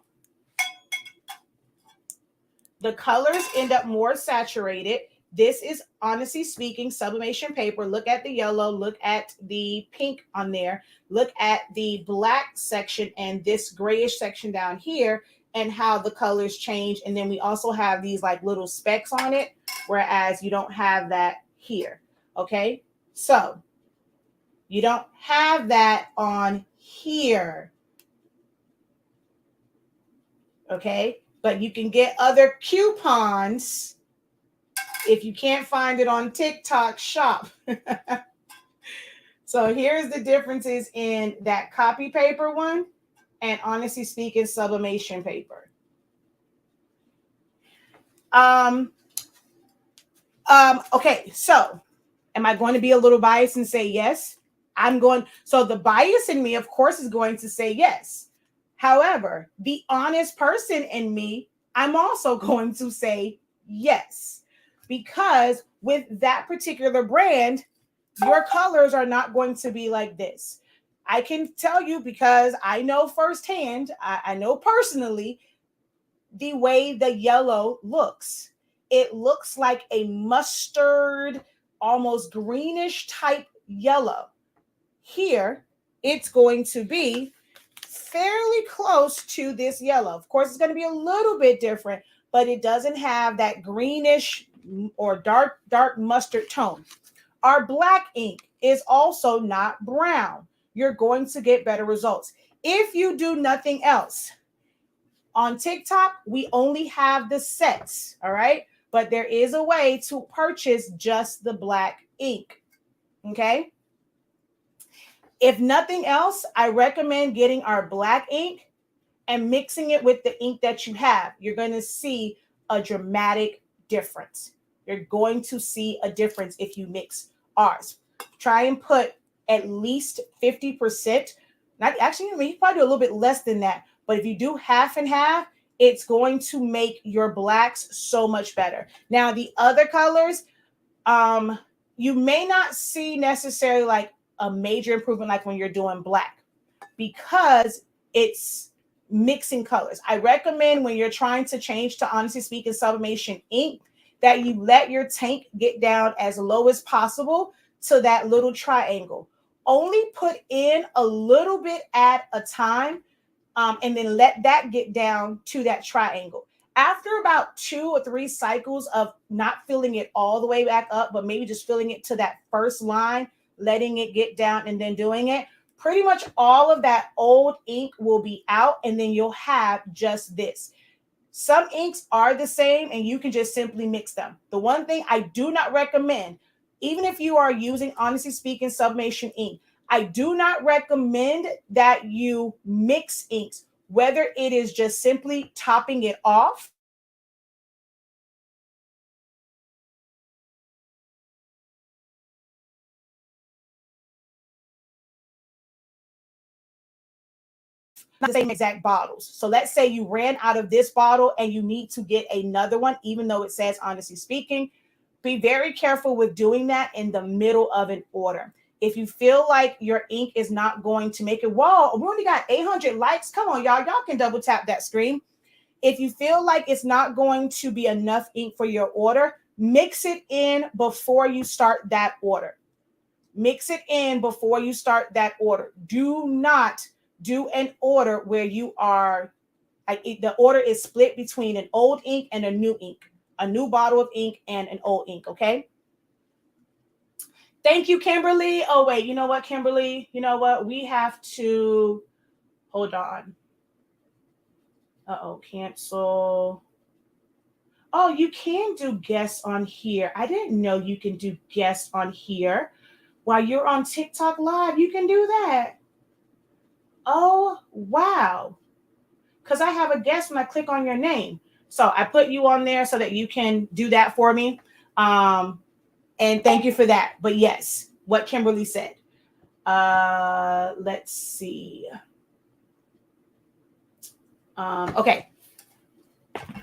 the colors end up more saturated. This is, honestly speaking, sublimation paper. Look at the yellow. Look at the pink on there. Look at the black section and this grayish section down here and how the colors change. And then we also have these like little specks on it, whereas you don't have that here. Okay, so you don't have that on here. Okay, but you can get other coupons if you can't find it on TikTok shop. So here's the differences in that copy paper one and, honestly speaking, sublimation paper. Okay, so am I going to be a little biased and say yes? So the bias in me, of course, is going to say yes. However, the honest person in me I'm also going to say yes, because with that particular brand, your colors are not going to be like this. I can tell you because I know firsthand, I know personally the way the yellow looks. It looks like a mustard, almost greenish type yellow. Here, it's going to be fairly close to this yellow. Of course, it's going to be a little bit different, but it doesn't have that greenish or dark mustard tone. Our black ink is also not brown. You're going to get better results. If you do nothing else, on TikTok, we only have the sets, all right? But there is a way to purchase just the black ink, okay? If nothing else, I recommend getting our black ink and mixing it with the ink that you have. You're going to see a dramatic difference. You're going to see a difference if you mix ours. Try and put at least 50%. Not actually, you can probably do a little bit less than that. But if you do half and half, it's going to make your blacks so much better. Now, the other colors, you may not see necessarily like a major improvement like when you're doing black, because it's mixing colors. I recommend when you're trying to change to Honestly Speaking Sublimation ink that you let your tank get down as low as possible to that little triangle. Only put in a little bit at a time, and then let that get down to that triangle. After about 2 or 3 cycles of not filling it all the way back up, but maybe just filling it to that first line, letting it get down and then doing it, pretty much all of that old ink will be out, and then you'll have just this. Some inks are the same and you can just simply mix them. The one thing I do not recommend, even if you are using Honestly Speaking Sublimation ink, I do not recommend that you mix inks, whether it is just simply topping it off. Not the same exact bottles. So let's say you ran out of this bottle and you need to get another one, even though it says Honestly Speaking. Be very careful with doing that in the middle of an order. If you feel like your ink is not going to make it, whoa, we only got 800 likes. Come on, y'all. Y'all can double tap that screen. If you feel like it's not going to be enough ink for your order, mix it in before you start that order. Mix it in before you start that order. Do not do an order where you are, like, the order is split between an old ink and a new ink, a new bottle of ink and an old ink, okay? Thank you, Kimberly. Oh, wait, you know what, Kimberly? You know what? We have to, hold on. Uh-oh, cancel. Oh, you can do guests on here. I didn't know you can do guests on here. While you're on TikTok Live, you can do that. Oh, wow. Because I have a guest when I click on your name. So I put you on there so that you can do that for me. And thank you for that. But yes, what Kimberly said. Let's see. Okay.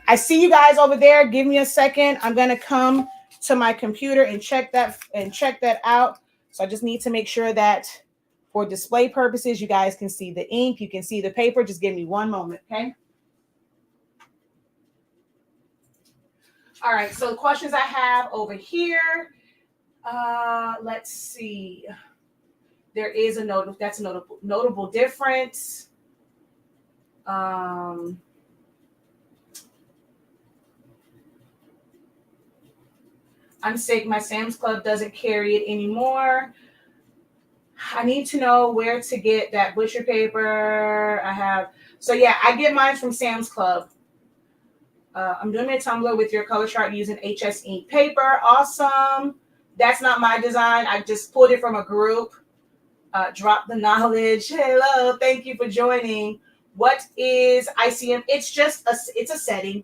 I see you guys over there. Give me a second. I'm going to come to my computer and check that out. So I just need to make sure that for display purposes, you guys can see the ink. You can see the paper. Just give me one moment, okay? All right. So the questions I have over here. Let's see. There is a notable difference. I'm sick. My Sam's Club doesn't carry it anymore. I need to know where to get that butcher paper. So yeah, I get mine from Sam's Club. I'm doing a tumbler with your color chart using HS ink paper. Awesome. That's not my design. I just pulled it from a group. Drop the knowledge. Hello. Thank you for joining. What is ICM? It's a setting.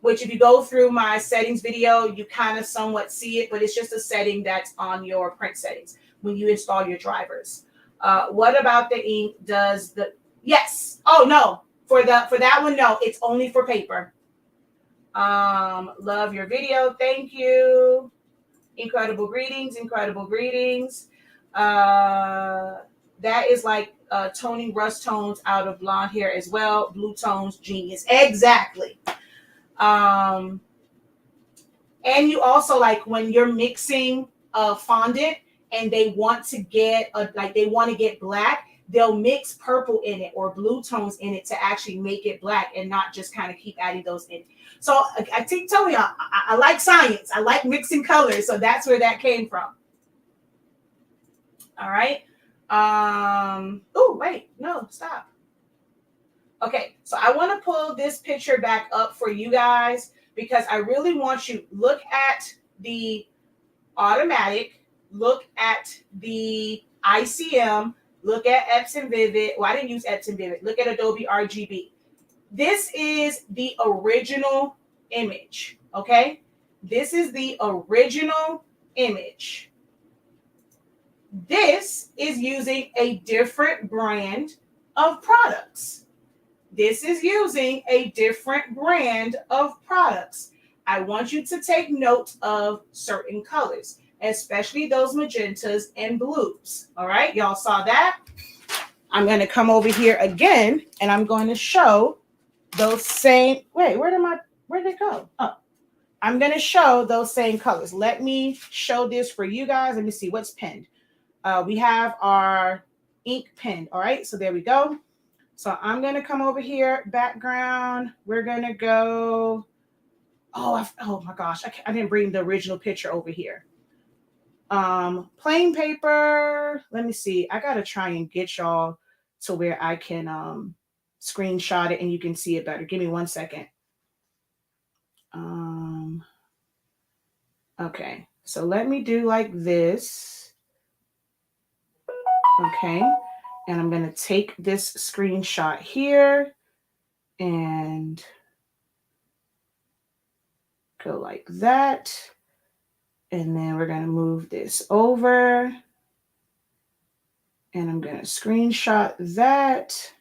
Which if you go through my settings video, you kind of somewhat see it, but it's just a setting that's on your print settings when you install your drivers. What about the ink? Yes. Oh, no. For that one, no, it's only for paper. Love your video. Thank you. Incredible greetings, incredible greetings. That is like toning rust tones out of blonde hair as well. Blue tones, genius. Exactly. And you also, like, when you're mixing fondant and they want to get black, they'll mix purple in it or blue tones in it to actually make it black and not just kind of keep adding those in. So I keep telling you, I like science. I like mixing colors. So that's where that came from. All right. Oh, wait. No, stop. Okay. So I want to pull this picture back up for you guys because I really want you to look at the automatic, look at the ICM, look at Epson Vivid. Well, I didn't use Epson Vivid. Look at Adobe RGB. This is the original image, okay? This is the original image. This is using a different brand of products. This is using a different brand of products. I want you to take note of certain colors, especially those magentas and blues. All right, y'all saw that? I'm going to come over here again, and I'm going to show those same, wait, where'd they go? Oh, I'm going to show those same colors. Let me show this for you guys. Let me see what's pinned. We have our ink pinned. All right, so there we go. So I'm going to come over here, background. We're going to go, oh my gosh, I didn't bring the original picture over here. Plain paper. Let me see. I got to try and get y'all to where I can screenshot it and you can see it better. Give me 1 second. Okay, so let me do like this. Okay, and I'm going to take this screenshot here and go like that. And then we're going to move this over. And I'm going to screenshot that.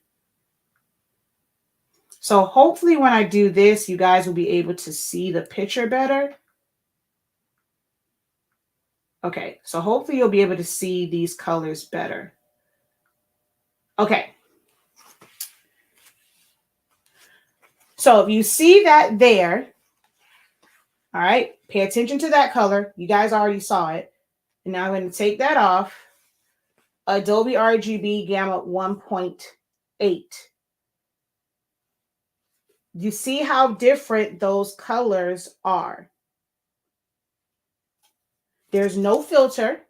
So hopefully when I do this, you guys will be able to see the picture better. Okay, so hopefully you'll be able to see these colors better. Okay. So if you see that there, all right, pay attention to that color. You guys already saw it. And now I'm going to take that off. Adobe RGB Gamma 1.8. You see how different those colors are. There's no filter.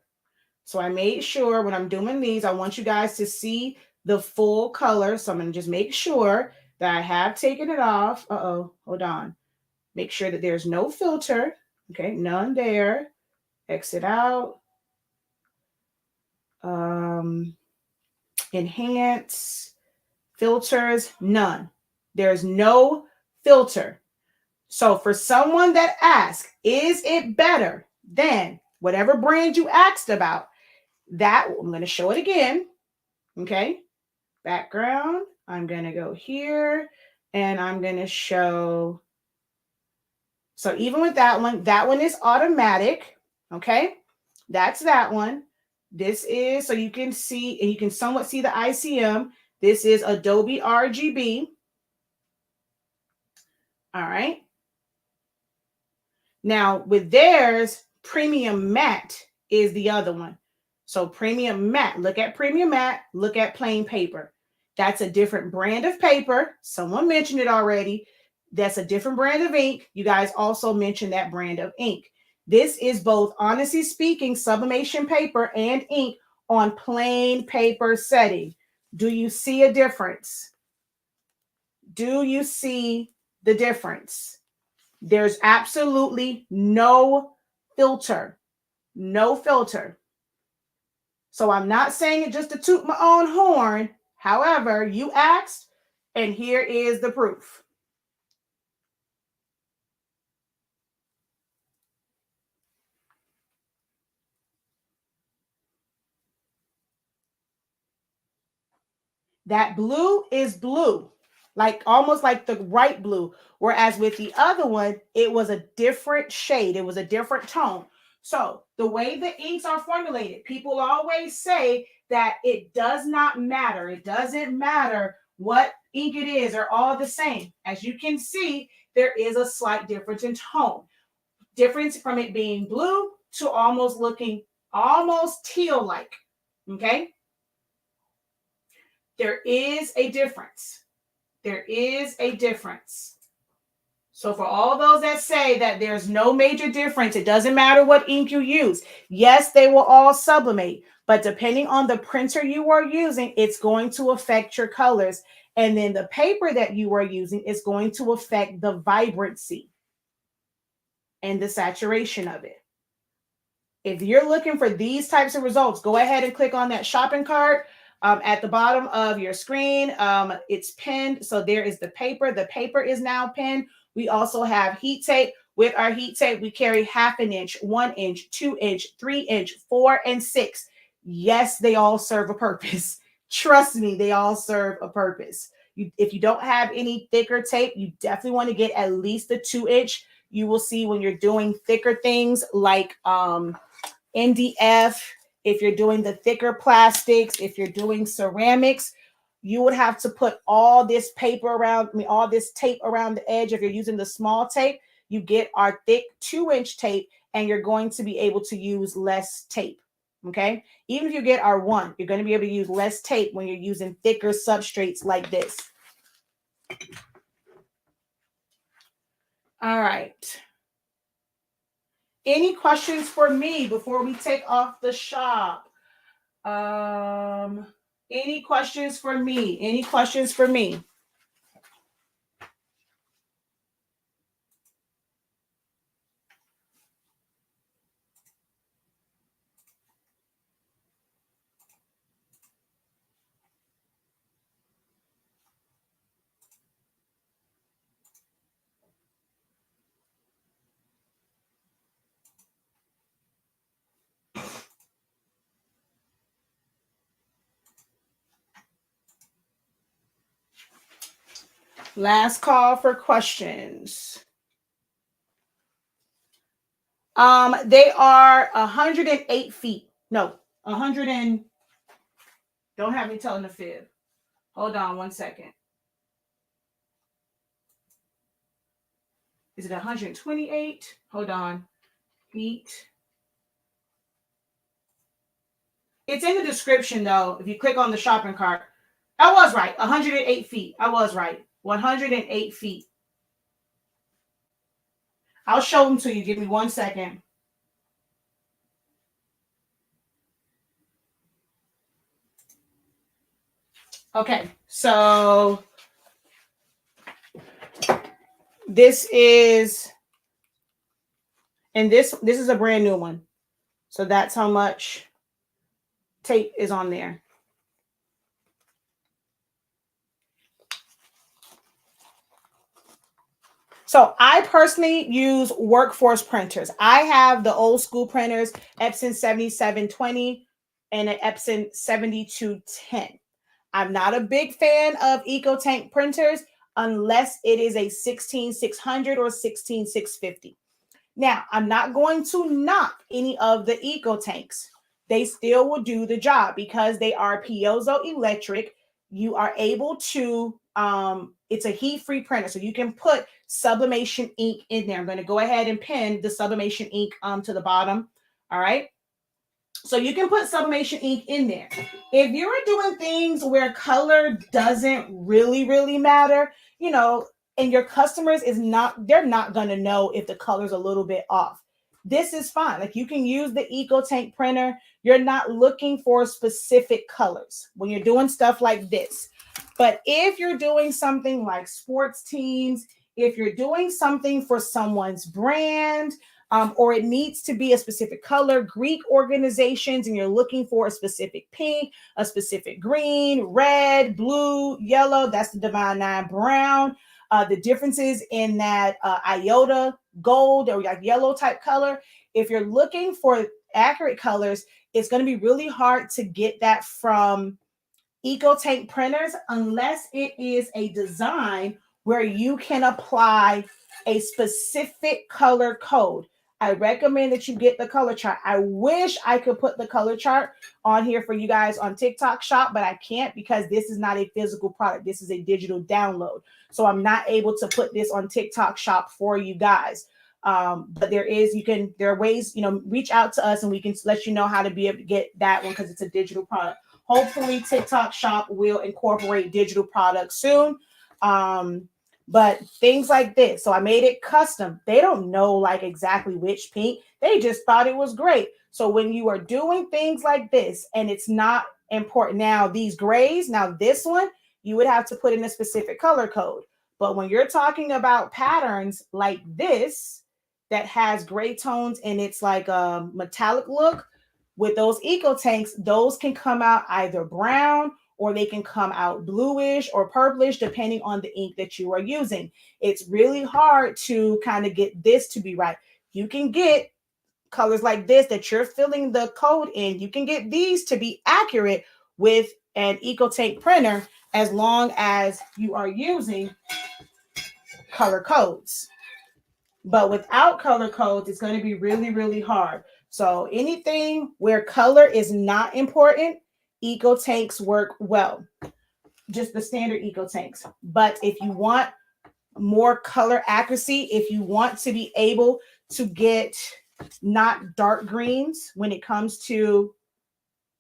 So I made sure when I'm doing these, I want you guys to see the full color. So I'm going to just make sure that I have taken it off. Hold on. Make sure that there's no filter. Okay, none there. Exit out. Enhance. Filters, none. There's no filter. So for someone that asks, is it better than whatever brand you asked about? That, I'm going to show it again. Okay. Background. I'm going to go here and I'm going to show. So even with that one is automatic. Okay. That's that one. This is, so you can see, and you can somewhat see the ICM. This is Adobe RGB. All right. Now with theirs, Premium Matte is the other one. So Premium Matte, look at Premium Matte, look at plain paper. That's a different brand of paper. Someone mentioned it already. That's a different brand of ink. You guys also mentioned that brand of ink. This is both, honestly speaking, sublimation paper and ink on plain paper setting. Do you see a difference? Do you see the difference? There's absolutely no filter. No filter. So I'm not saying it just to toot my own horn. However, you asked, and here is the proof. That blue is blue. like almost like the bright blue. Whereas with the other one, it was a different shade. It was a different tone. So the way the inks are formulated, people always say that it does not matter. It doesn't matter what ink it is, they're all the same. As you can see, there is a slight difference in tone. Difference from it being blue to almost looking almost teal like. Okay? There is a difference. There is a difference. So for all those that say that there's no major difference, it doesn't matter what ink you use. Yes, they will all sublimate, but depending on the printer you are using, it's going to affect your colors. And then the paper that you are using is going to affect the vibrancy and the saturation of it. If you're looking for these types of results, go ahead and click on that shopping cart at the bottom of your screen. It's pinned. So there is the paper. The paper is now pinned. We also have heat tape. With our heat tape, we carry 1/2 inch, 1 inch, 2 inch, 3 inch, 4, and 6. Yes, they all serve a purpose. Trust me, they all serve a purpose. If you don't have any thicker tape, you definitely want to get at least a 2 inch. You will see when you're doing thicker things like NDF, if you're doing the thicker plastics, if you're doing ceramics, you would have to put all this paper around, all this tape around the edge. If you're using the small tape, you get our thick 2 inch tape and you're going to be able to use less tape. Okay. Even if you get our 1, you're going to be able to use less tape when you're using thicker substrates like this. All right. Any questions for me before we take off the shop? Any questions for me? Any questions for me? Last call for questions. They are 108 feet. No, 100 and don't have me telling the fib. Hold on 1 second. Is it 128? Hold on. Feet. It's in the description though. If you click on the shopping cart, I was right. 108 feet. I was right. 108 feet. I'll show them to you. Give me 1 second. Okay, so this is, and this is a brand new one. So that's how much tape is on there. So I personally use workforce printers. I have the old school printers, Epson 7720 and an Epson 7210. I'm not a big fan of EcoTank printers unless it is a 16600 or 16650. Now, I'm not going to knock any of the EcoTanks. They still will do the job because they are piezoelectric. You are able to, it's a heat-free printer, so you can put sublimation ink in there. I'm going to go ahead and pin the sublimation ink to the bottom. All right. So you can put sublimation ink in there. If you're doing things where color doesn't really matter, you know, and your customers they're not going to know if the color's a little bit off. This is fine. Like you can use the EcoTank printer. You're not looking for specific colors when you're doing stuff like this. But if you're doing something like sports teams, if you're doing something for someone's brand, or it needs to be a specific color, Greek organizations, and you're looking for a specific pink, a specific green, red, blue, yellow, that's the Divine Nine brown. The differences in that iota gold or like yellow type color. If you're looking for accurate colors, it's going to be really hard to get that from EcoTank printers, unless it is a design where you can apply a specific color code. I recommend that you get the color chart. I wish I could put the color chart on here for you guys on TikTok Shop, but I can't because this is not a physical product. This is a digital download. So I'm not able to put this on TikTok Shop for you guys. But there are ways, reach out to us and we can let you know how to be able to get that one because it's a digital product. Hopefully TikTok Shop will incorporate digital products soon. But things like this. So I made it custom. They don't know like exactly which pink. They just thought it was great. So when you are doing things like this and it's not important now, these grays, now this one, you would have to put in a specific color code. But when you're talking about patterns like this that has gray tones and it's like a metallic look, with those eco tanks, those can come out either brown or they can come out bluish or purplish, depending on the ink that you are using. It's really hard to kind of get this to be right. You can get colors like this that you're filling the code in. You can get these to be accurate with an EcoTank printer as long as you are using color codes. But without color codes, it's going to be really, really hard. So anything where color is not important, eco tanks work well. Just the standard eco tanks. But if you want more color accuracy, if you want to be able to get not dark greens when it comes to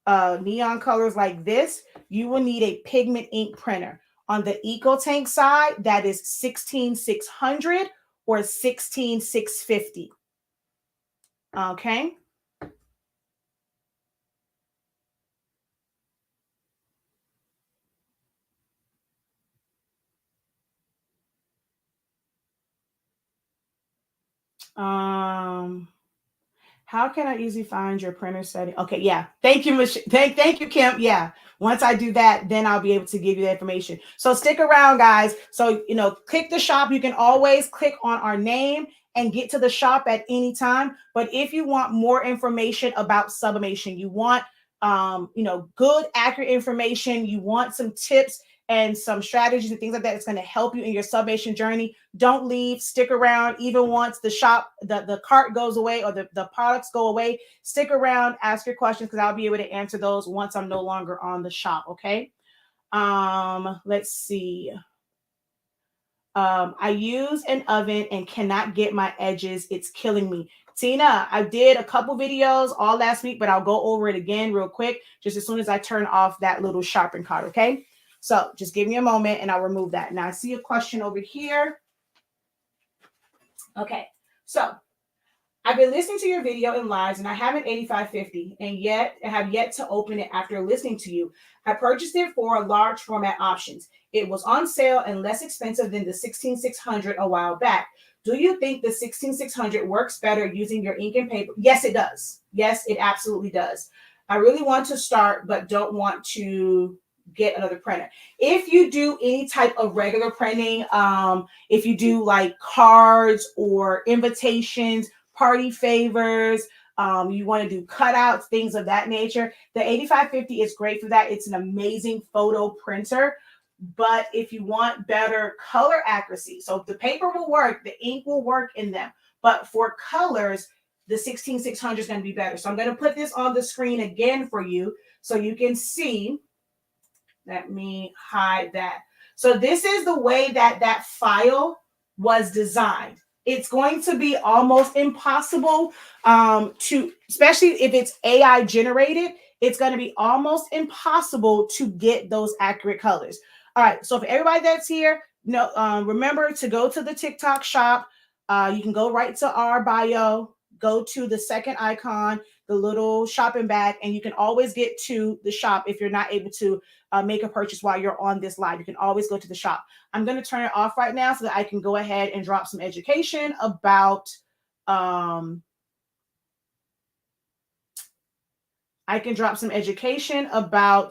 neon colors like this, you will need a pigment ink printer. On the eco tank side, that is 16600 or 16650. Okay. How can I easily find your printer setting? Okay, yeah. Thank you, thank you, Kim. Yeah. Once I do that, then I'll be able to give you the information. So stick around, guys. So, click the shop. You can always click on our name and get to the shop at any time. But if you want more information about sublimation, you want good, accurate information, you want some tips and some strategies and things like that, it's going to help you in your sublimation journey. Don't leave, stick around. Even once the shop, the cart goes away or the products go away, stick around, ask your questions because I'll be able to answer those once I'm no longer on the shop. Okay. Let's see. I use an oven and cannot get my edges. It's killing me. Tina, I did a couple videos all last week, but I'll go over it again real quick, just as soon as I turn off that little sharpen card. Okay. So just give me a moment and I'll remove that. Now I see a question over here. Okay. So I've been listening to your video in lives and I have an 8550 and yet I have yet to open it after listening to you. I purchased it for large format options. It was on sale and less expensive than the 16600 a while back. Do you think the 16600 works better using your ink and paper? Yes, it does. Yes, it absolutely does. I really want to start, but don't want to get another printer. If you do any type of regular printing, if you do like cards or invitations, party favors, you want to do cutouts, things of that nature, the 8550 is great for that. It's an amazing photo printer. But if you want better color accuracy, so the paper will work, the ink will work in them, but for colors, the 16600 is going to be better. So I'm going to put this on the screen again for you so you can see. Let me hide that. So this is the way that file was designed. It's going to be almost impossible especially if it's AI generated, it's going to be almost impossible to get those accurate colors. All right. So for everybody that's here, remember to go to the TikTok shop. You can go right to our bio, go to the second icon, the little shopping bag, and you can always get to the shop if you're not able to make a purchase while you're on this live. You can always go to the shop. I'm going to turn it off right now so that I can go ahead and drop some education about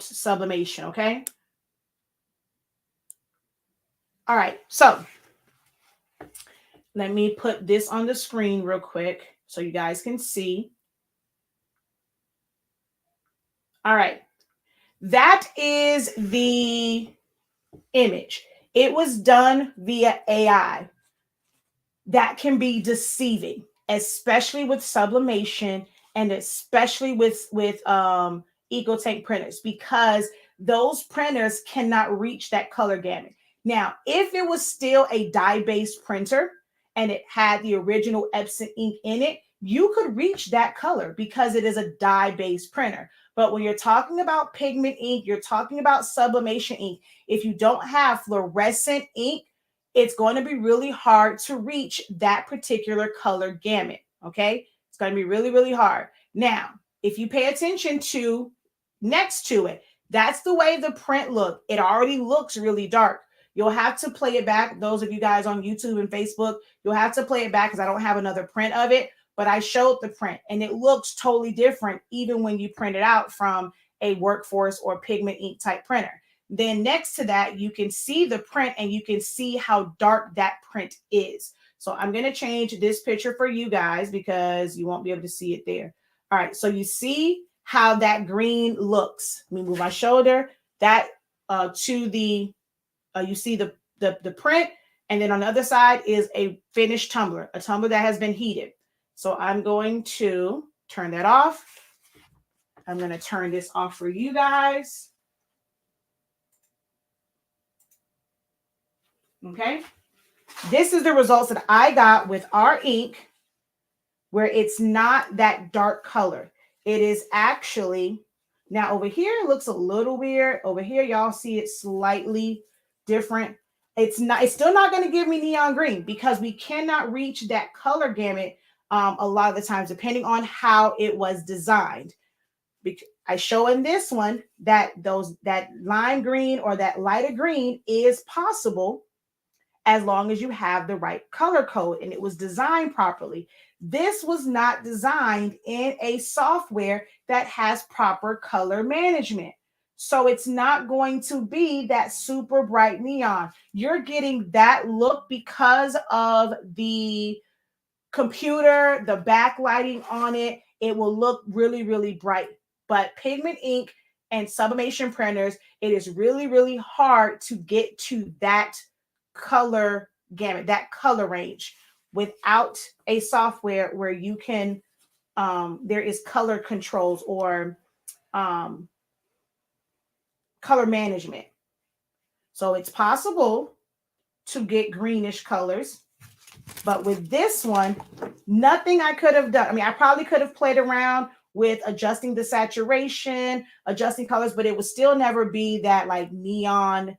sublimation. Okay. All right. So let me put this on the screen real quick so you guys can see. All right. That is the image. It was done via AI. That can be deceiving, especially with sublimation and especially with EcoTank printers, because those printers cannot reach that color gamut. Now, if it was still a dye-based printer and it had the original Epson ink in it, you could reach that color because it is a dye-based printer. But when you're talking about pigment ink, you're talking about sublimation ink. If you don't have fluorescent ink, it's going to be really hard to reach that particular color gamut. Okay. It's going to be really, really hard. Now, if you pay attention to next to it, that's the way the print look. It already looks really dark. You'll have to play it back. Those of you guys on YouTube and Facebook, you'll have to play it back because I don't have another print of it, but I showed the print and it looks totally different even when you print it out from a workforce or pigment ink type printer. Then next to that, you can see the print and you can see how dark that print is. So I'm going to change this picture for you guys because you won't be able to see it there. All right, so you see how that green looks. Let me move my shoulder. That to the, you see the print, and then on the other side is a finished tumbler, a tumbler that has been heated. So I'm going to turn that off. I'm going to turn this off for you guys. Okay. This is the results that I got with our ink, where it's not that dark color. It is actually, now over here, it looks a little weird. Over here, y'all see it slightly different. It's still not going to give me neon green because we cannot reach that color gamut a lot of the times, depending on how it was designed. I show in this one that that lime green or that lighter green is possible as long as you have the right color code and it was designed properly. This was not designed in a software that has proper color management. So it's not going to be that super bright neon. You're getting that look because of the computer, the backlighting on it. It will look really, really bright. But pigment ink and sublimation printers, it is really, really hard to get to that color gamut, that color range, without a software where you can there is color controls or color management. So it's possible to get greenish colors, but with this one, nothing I could have done. I mean, I probably could have played around with adjusting the saturation, adjusting colors, but it would still never be that like neon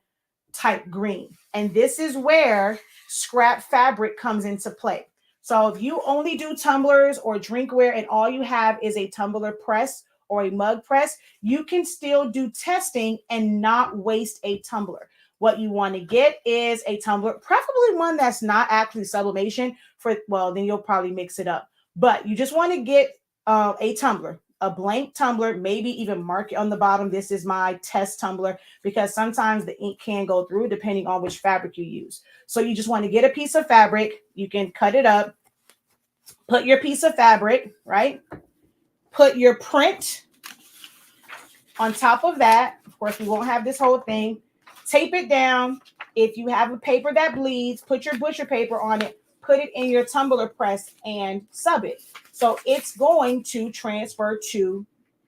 type green. And this is where scrap fabric comes into play. So if you only do tumblers or drinkware and all you have is a tumbler press or a mug press, you can still do testing and not waste a tumbler. What you want to get is a tumbler, preferably one that's not actually sublimation well, then you'll probably mix it up. But you just want to get a tumbler, a blank tumbler, maybe even mark it on the bottom. This is my test tumbler because sometimes the ink can go through depending on which fabric you use. So you just want to get a piece of fabric. You can cut it up, put your piece of fabric, right? Put your print on top of that. Of course, we won't have this whole thing. Tape it down. If you have a paper that bleeds, put your butcher paper on it, put it in your tumbler press and sub it. So it's going to transfer to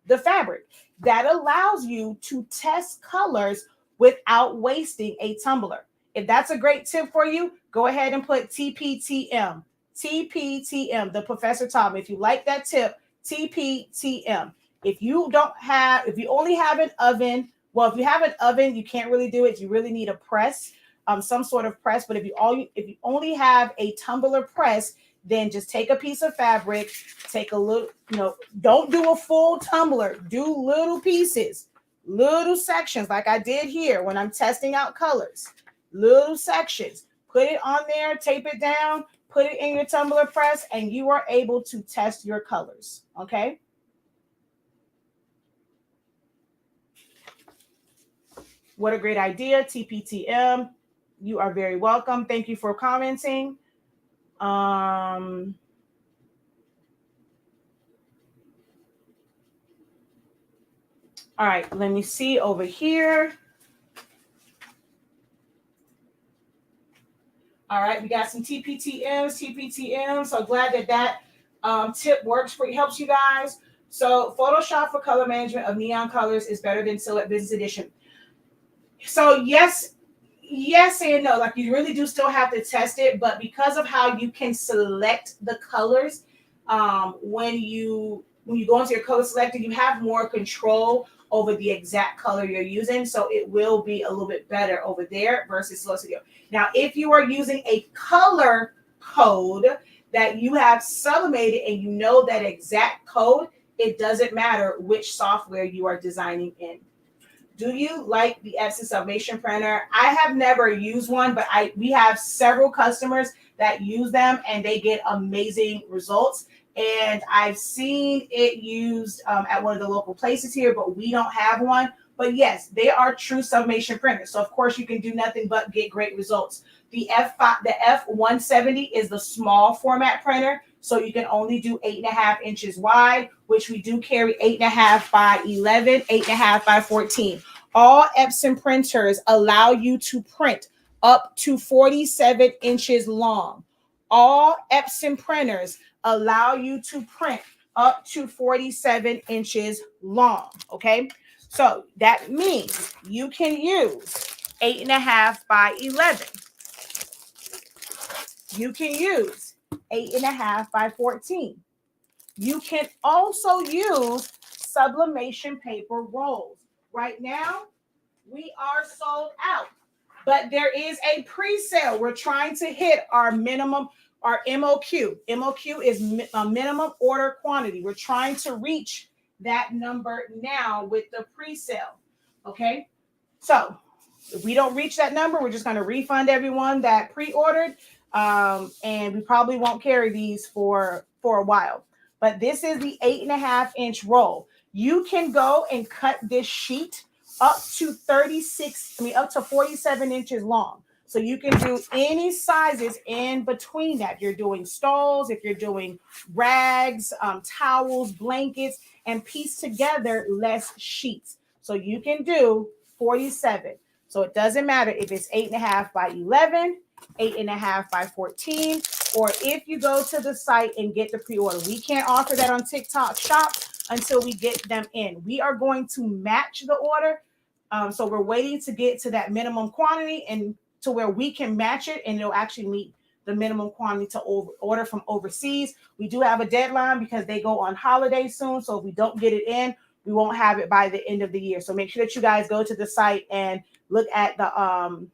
the fabric. That allows you to test colors without wasting a tumbler. If that's a great tip for you, go ahead and put TPTM. TPTM, the professor taught me. If you like that tip, TPTM. If you only have an oven, well, if you have an oven, you can't really do it. You really need a press, some sort of press. But if you only have a tumbler press, then just take a piece of fabric, take a little, don't do a full tumbler. Do little pieces, little sections like I did here when I'm testing out colors. Little sections. Put it on there, tape it down, put it in your tumbler press, and you are able to test your colors. Okay. What a great idea, TPTM. You are very welcome. Thank you for commenting. All right, let me see over here. All right, we got some TPTMs. So glad that tip works for helps you guys. So Photoshop for color management of neon colors is better than Silhouette Business Edition. So yes and no. Like you really do still have to test it, but because of how you can select the colors, when you go into your color selector, you have more control over the exact color you're using. So it will be a little bit better over there versus Slow Studio. Now, if you are using a color code that you have sublimated and you know that exact code, it doesn't matter which software you are designing in. Do you like the Epson Sublimation printer? I have never used one, but we have several customers that use them and they get amazing results. And I've seen it used at one of the local places here, but we don't have one. But yes, they are true sublimation printers. So of course you can do nothing but get great results. The F170 is the small format printer. So you can only do 8.5 inches wide, which we do carry 8.5 by 11, 8.5 by 14. All Epson printers allow you to print up to 47 inches long. All Epson printers allow you to print up to 47 inches long. Okay. So that means you can use 8.5 by 11. You can use 8.5 by 14. You can also use sublimation paper rolls. Right now, we are sold out, but there is a pre-sale. We're trying to hit our minimum, our MOQ. MOQ is a minimum order quantity. We're trying to reach that number now with the pre-sale. Okay, so if we don't reach that number, we're just going to refund everyone that pre-ordered, and we probably won't carry these for a while. But this is the 8.5 inch roll. You can go and cut this sheet up to 47 inches long. So you can do any sizes in between that. You're doing stoles, if you're doing rags, towels, blankets, and piece together less sheets. So you can do 47. So it doesn't matter if it's 8.5 by 11, 8.5 by 14, or if you go to the site and get the pre-order. We can't offer that on TikTok Shop until we get them in. We are going to match the order. So we're waiting to get to that minimum quantity and to where we can match it and it'll actually meet the minimum quantity to order from overseas. We do have a deadline because they go on holiday soon. So if we don't get it in, we won't have it by the end of the year. So make sure that you guys go to the site and look at the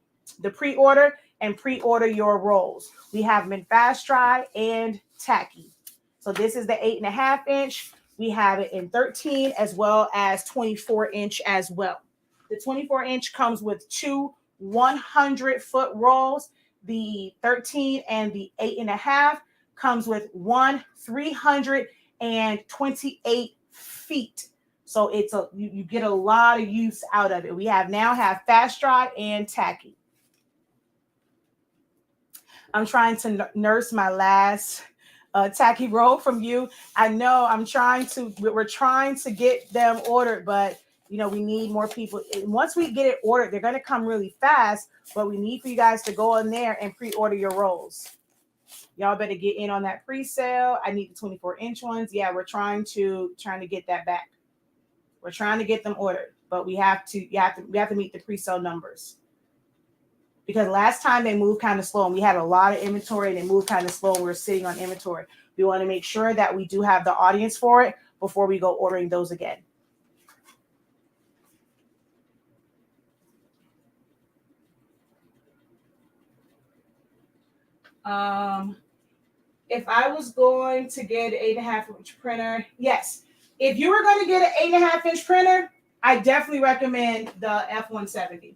pre-order and pre-order your rolls. We have them in fast dry and tacky. So this is the 8.5 inch. We have it in 13 as well as 24 inch as well. The 24 inch comes with two 100-foot rolls. The 13 and the 8.5 comes with one 328 feet. So it's you get a lot of use out of it. We now have fast dry and tacky. I'm trying to nurse my last tacky roll from you. I know we're trying to get them ordered, but we need more people. Once we get it ordered, they're going to come really fast, but we need for you guys to go in there and pre-order your rolls. Y'all better get in on that pre-sale. I need the 24-inch ones. Yeah, we're trying to get that back. We're trying to get them ordered, but we have to meet the pre-sale numbers. Because last time they moved kind of slow and we had a lot of inventory and they moved kind of slow and we were sitting on inventory. We want to make sure that we do have the audience for it before we go ordering those again. If I was going to get an 8.5 inch printer, yes. If you were going to get an 8.5 inch printer, I definitely recommend the F170.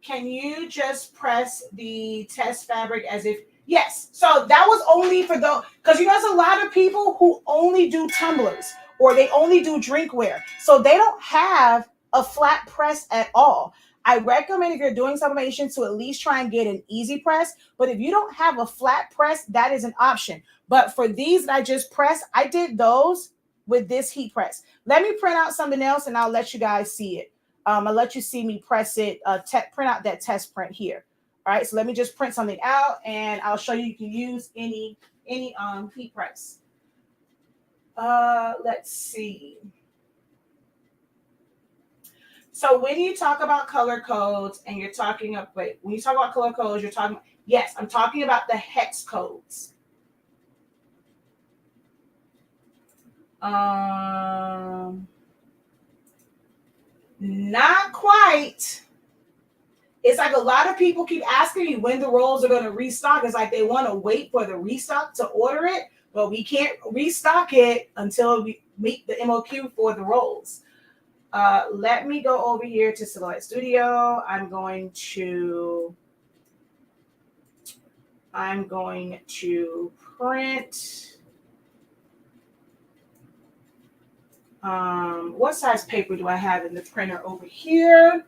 Can you just press the test fabric as if, yes. So that was only for those, because there's a lot of people who only do tumblers or they only do drinkware. So they don't have a flat press at all. I recommend if you're doing sublimation to at least try and get an easy press. But if you don't have a flat press, that is an option. But for these that I just pressed, I did those with this heat press. Let me print out something else and I'll let you guys see it. I'll let you see me press it, print out that test print here. All right, so let me just print something out and I'll show you can use any heat press. Let's see. So when you talk about color codes and you're talking about, when you talk about color codes, you're talking, yes, I'm talking about the hex codes. Not quite. It's like a lot of people keep asking me when the rolls are going to restock. It's like they want to wait for the restock to order it, but we can't restock it until we meet the MOQ for the rolls. Let me go over here to Silhouette Studio. I'm going to print. What size paper do I have in the printer over here?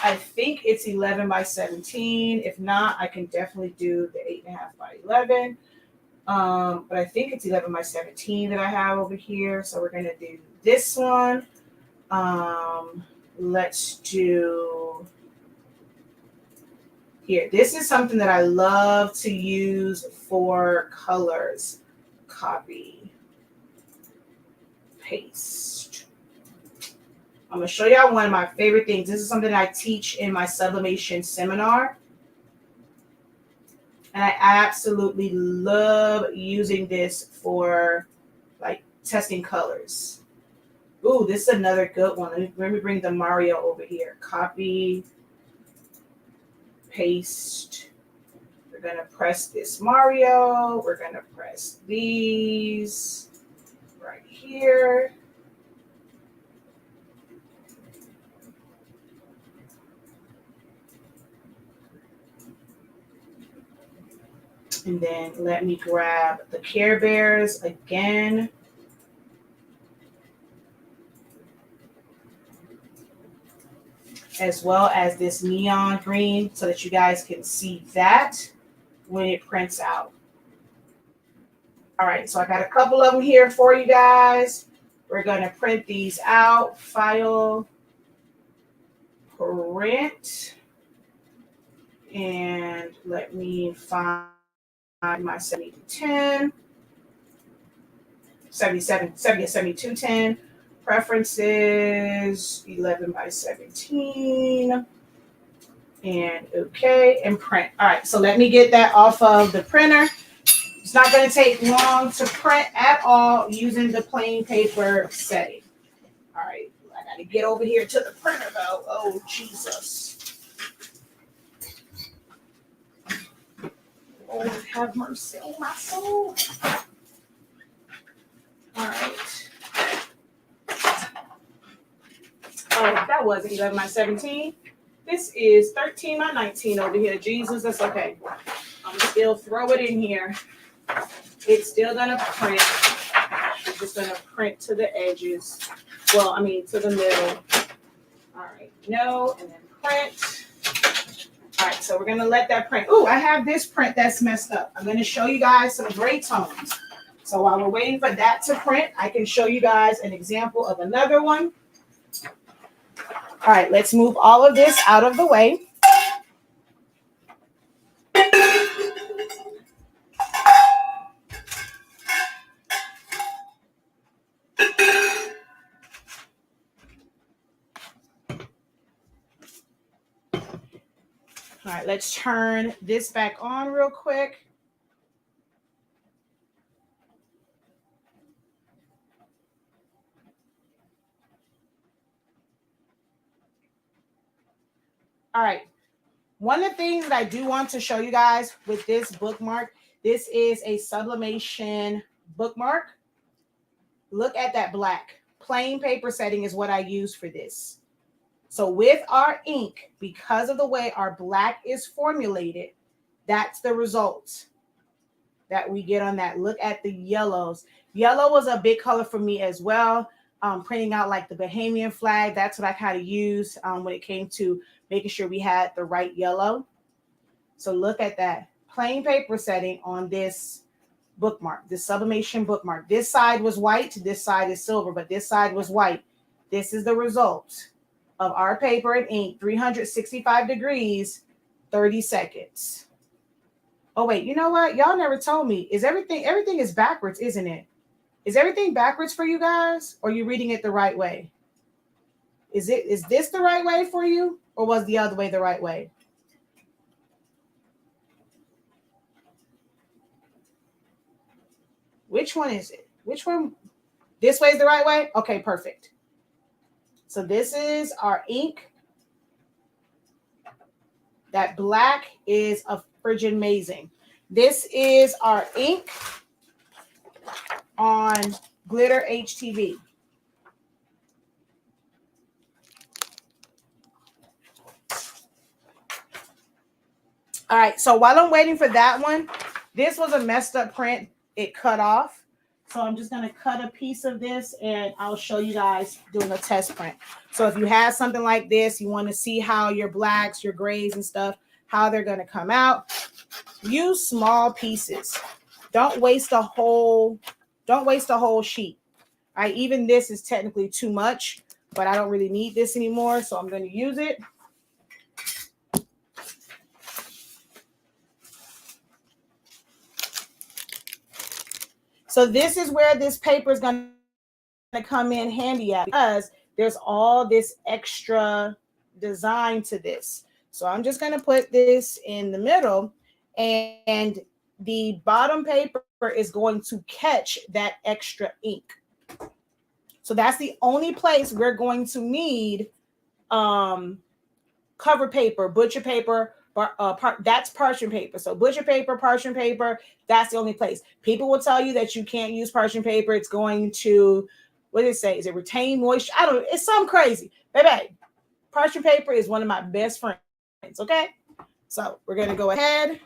I think it's 11 by 17. If not, I can definitely do the 8.5 by 11. But I think it's 11 by 17 that I have over here. So we're going to do this one. Let's do here. This is something that I love to use for colors. Copy, paste. I'm going to show y'all one of my favorite things. This is something I teach in my sublimation seminar. And I absolutely love using this for like testing colors. Ooh, this is another good one. Let me bring the Mario over here. Copy, paste. We're going to press this Mario. We're going to press these right here. And then let me grab the Care Bears again. As well as this neon green so that you guys can see that when it prints out. All right, so I got a couple of them here for you guys. We're going to print these out. File, print, and let me find my 70-10, 7210. Preferences, 11 by 17. And okay, and print. All right, so let me get that off of the printer. It's not going to take long to print at all using the plain paper setting. All right, I got to get over here to the printer though. Oh, Jesus. Oh, have mercy on my soul. All right. Oh, that wasn't 11 by 17. This is 13 by 19 over here. Jesus, that's okay. I'm still throw it in here. It's still gonna print. It's just gonna print to the edges. Well, I mean to the middle. All right, no, and then print. All right, so we're gonna let that print. Ooh, I have this print that's messed up. I'm gonna show you guys some gray tones. So while we're waiting for that to print, I can show you guys an example of another one. All right, let's move all of this out of the way. All right, let's turn this back on real quick. All right. One of the things that I do want to show you guys with this bookmark, this is a sublimation bookmark. Look at that black. Plain paper setting is what I use for this. So with our ink, because of the way our black is formulated, that's the result that we get on that. Look at the yellows. Yellow was a big color for me as well. Printing out like the Bahamian flag, that's what I kind of used when it came to making sure we had the right yellow. So look at that plain paper setting on this bookmark, this sublimation bookmark. This side was white, this side is silver, but this side was white. This is the result of our paper and ink, 365 degrees, 30 seconds. Oh, wait, you know what? Y'all never told me. Is everything is backwards, isn't it? Is everything backwards for you guys? Or are you reading it the right way? Is this the right way for you? Or was the other way the right way? Which one is it? Which one? This way is the right way? Okay, perfect. So this is our ink. That black is a friggin' amazing. This is our ink on Glitter HTV. All right, so while I'm waiting for that one, this was a messed up print. It cut off. So I'm just going to cut a piece of this and I'll show you guys doing a test print. So if you have something like this, you want to see how your blacks, your grays and stuff, how they're going to come out, use small pieces. Don't waste a whole sheet. All right, even this is technically too much, but I don't really need this anymore, so I'm going to use it. So this is where this paper is going to come in handy at, because there's all this extra design to this. So I'm just going to put this in the middle, and the bottom paper is going to catch that extra ink. So that's the only place we're going to need cover paper, butcher paper, that's parchment paper. So butcher paper, parchment paper, that's the only place. People will tell you that you can't use parchment paper. It's going to, what did it say? Is it retain moisture? I don't know. It's something crazy. Baby, parchment paper is one of my best friends, okay? So we're going to go ahead.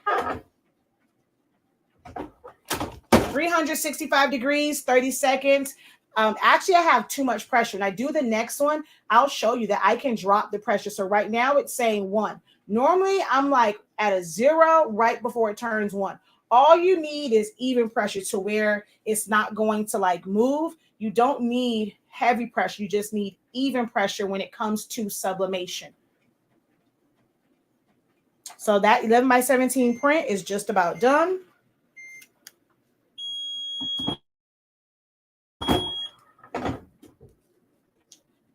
365 degrees, 30 seconds. Actually, I have too much pressure. When I do the next one, I'll show you that I can drop the pressure. So right now it's saying 1. Normally, I'm like at a 0 right before it turns 1. All you need is even pressure to where it's not going to like move. You don't need heavy pressure. You just need even pressure when it comes to sublimation. So that 11 by 17 print is just about done.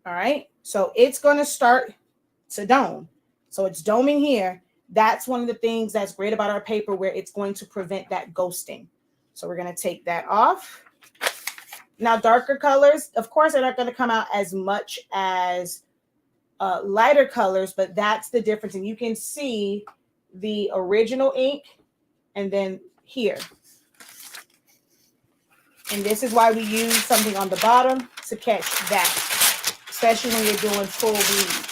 All right, so it's going to start to dome. So it's doming here. That's one of the things that's great about our paper, where it's going to prevent that ghosting. So we're going to take that off. Now, darker colors, of course, they're not going to come out as much as lighter colors, but that's the difference. And you can see the original ink and then here. And this is why we use something on the bottom to catch that, especially when you're doing full bleeds.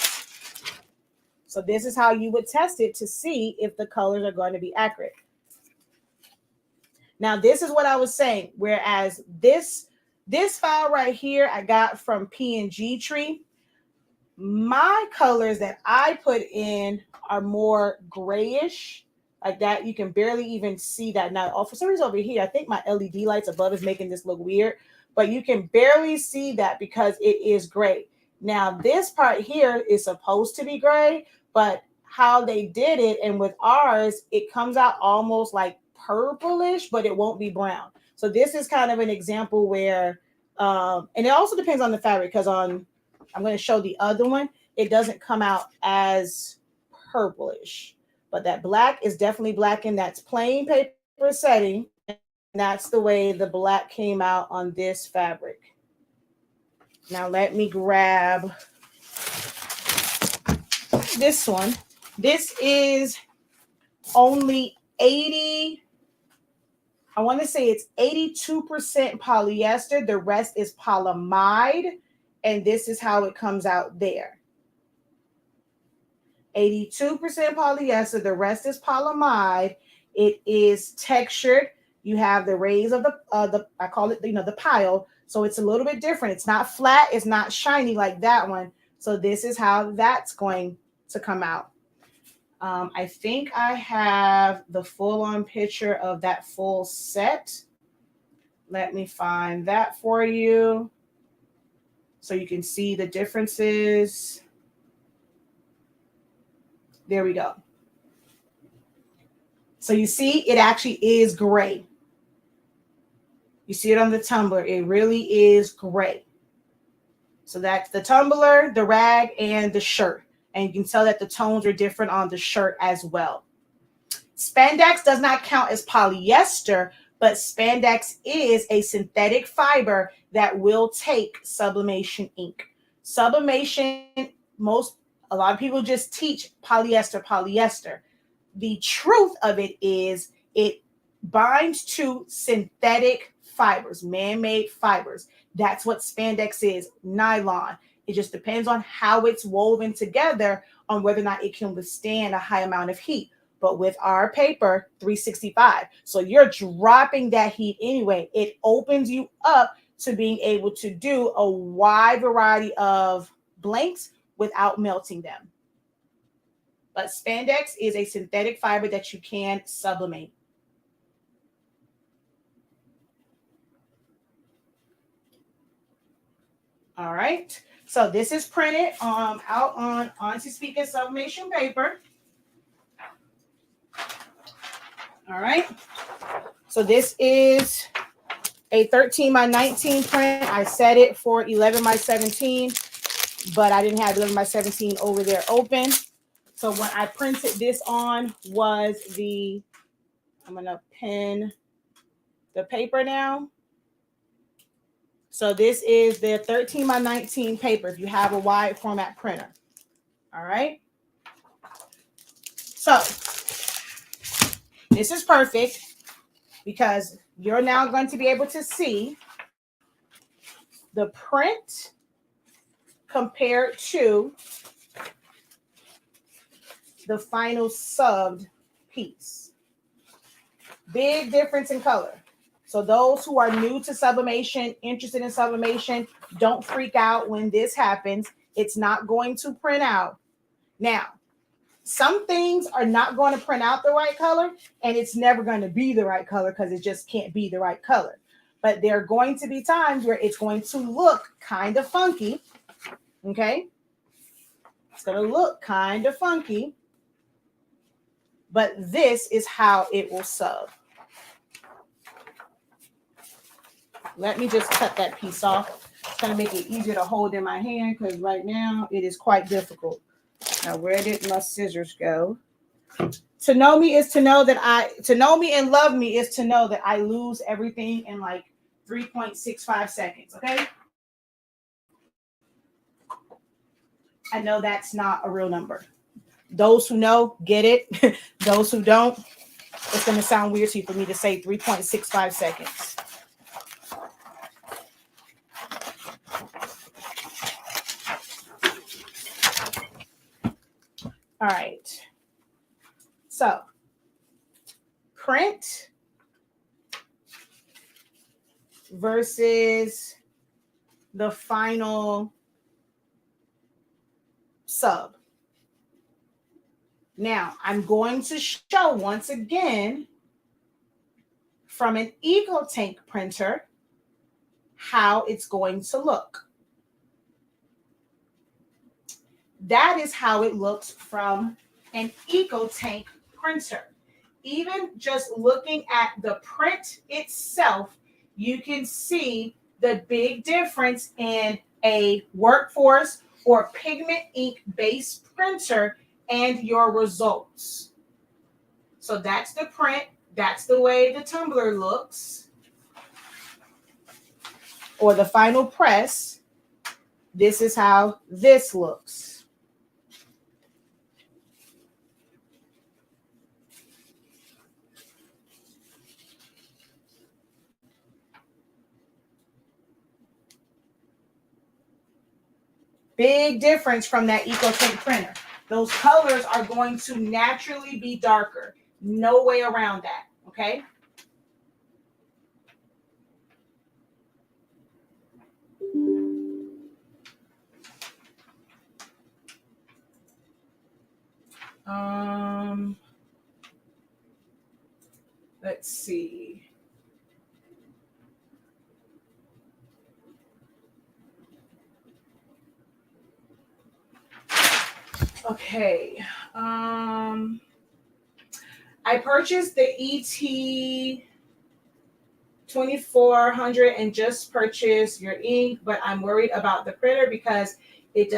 So this is how you would test it to see if the colors are going to be accurate. Now, this is what I was saying, whereas this file right here I got from P&G Tree. My colors that I put in are more grayish, like that. You can barely even see that. Now, for some reason over here, I think my LED lights above is making this look weird, but you can barely see that because it is gray. Now, this part here is supposed to be gray, but how they did it, and with ours, it comes out almost like purplish, but it won't be brown. So this is kind of an example where, and it also depends on the fabric, because I'm going to show the other one, it doesn't come out as purplish, but that black is definitely black, and that's plain paper setting. And that's the way the black came out on this fabric. Now let me grab this one. This is only 80, I want to say it's 82% polyester. The rest is polyamide. And this is how it comes out there. 82% polyester. The rest is polyamide. It is textured. You have the rays of the I call it, the pile. So it's a little bit different. It's not flat. It's not shiny like that one. So this is how that's going to come out. I think I have the full-on picture of that full set. Let me find that for you so you can see the differences. There we go. So you see, it actually is gray. You see it on the tumbler. It really is gray. So that's the tumbler, the rag, and the shirt. And you can tell that the tones are different on the shirt as well. Spandex does not count as polyester, but spandex is a synthetic fiber that will take sublimation ink. Sublimation, a lot of people just teach polyester. The truth of it is it binds to synthetic fibers, man-made fibers. That's what spandex is, nylon. It just depends on how it's woven together on whether or not it can withstand a high amount of heat. But with our paper, 365, so you're dropping that heat anyway. It opens you up to being able to do a wide variety of blanks without melting them. But spandex is a synthetic fiber that you can sublimate. All right. So this is printed out on Auntie Speaking sublimation paper. All right. So this is a 13 by 19 print. I set it for 11 by 17, but I didn't have 11 by 17 over there open. So what I printed this on was I'm going to pin the paper now. So this is the 13 by 19 paper if you have a wide format printer. All right. So this is perfect because you're now going to be able to see the print compared to the final subbed piece. Big difference in color. So those who are new to sublimation, interested in sublimation, don't freak out when this happens. It's not going to print out. Now, some things are not going to print out the right color, and it's never going to be the right color because it just can't be the right color. But there are going to be times where it's going to look kind of funky. Okay? It's going to look kind of funky. But this is how it will sub. Let me just cut that piece off. It's going to make it easier to hold in my hand because right now it is quite difficult. Now, where did my scissors go? To know me is to know that to know me and love me is to know that I lose everything in like 3.65 seconds, okay? I know that's not a real number. Those who know, get it. Those who don't, it's going to sound weird to you for me to say 3.65 seconds. All right. So, print versus the final sub. Now, I'm going to show once again from an EcoTank printer how it's going to look. That is how it looks from an EcoTank printer. Even just looking at the print itself, you can see the big difference in a workforce or pigment ink based printer and your results. So that's the print. That's the way the tumbler looks. Or the final press. This is how this looks. Big difference from that EcoTank printer. Those colors are going to naturally be darker. No way around that, okay? Let's see. Okay. I purchased the ET 2400 and just purchased your ink, but I'm worried about the printer because it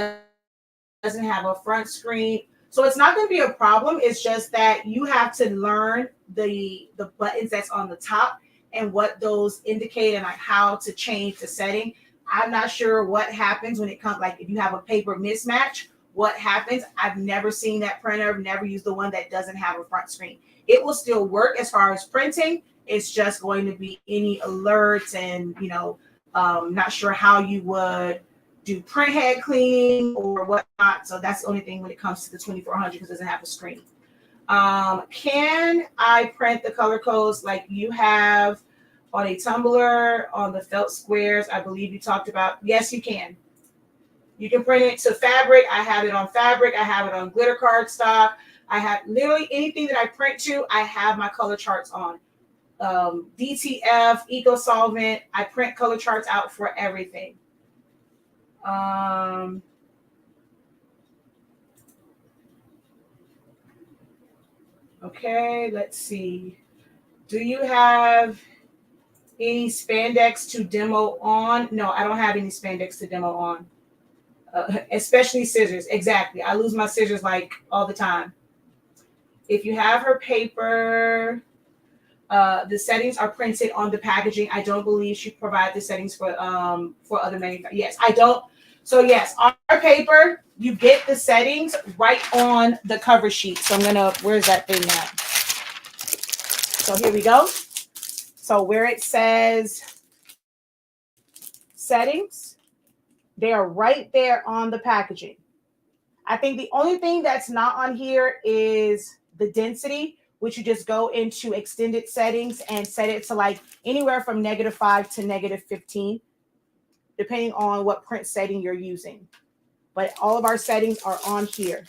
doesn't have a front screen. So it's not going to be a problem. It's just that you have to learn the buttons that's on the top and what those indicate and like how to change the setting. I'm not sure what happens when it comes, like if you have a paper mismatch, what happens. I've never seen that printer, I've never used the one that doesn't have a front screen. It will still work as far as printing. It's just going to be any alerts and, not sure how you would do print head cleaning or whatnot. So that's the only thing when it comes to the 2400 because it doesn't have a screen. Can I print the color codes like you have on a tumbler on the felt squares? I believe you talked about. Yes, you can. You can print it to fabric. I have it on fabric. I have it on glitter cardstock. I have literally anything that I print to, I have my color charts on. DTF, Eco Solvent. I print color charts out for everything. Okay, let's see. Do you have any spandex to demo on? No, I don't have any spandex to demo on. Especially scissors. Exactly. I lose my scissors like all the time. If you have her paper, the settings are printed on the packaging. I don't believe she provides the settings for other manufacturers. Yes, I don't. So yes, on our paper, you get the settings right on the cover sheet. So I'm gonna, where's that thing at? So here we go. So where it says settings, they are right there on the packaging. I think the only thing that's not on here is the density, which you just go into extended settings and set it to like anywhere from -5 to -15, depending on what print setting you're using. But all of our settings are on here.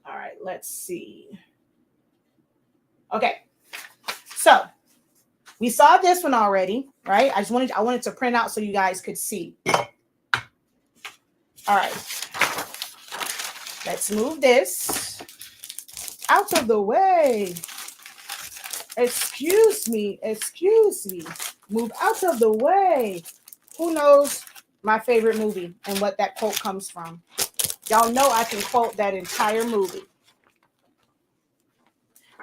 All right, let's see. Okay, so we saw this one already, right? I wanted to print out so you guys could see. All right, let's move this out of the way. Excuse me. Move out of the way. Who knows my favorite movie and what that quote comes from? Y'all know I can quote that entire movie.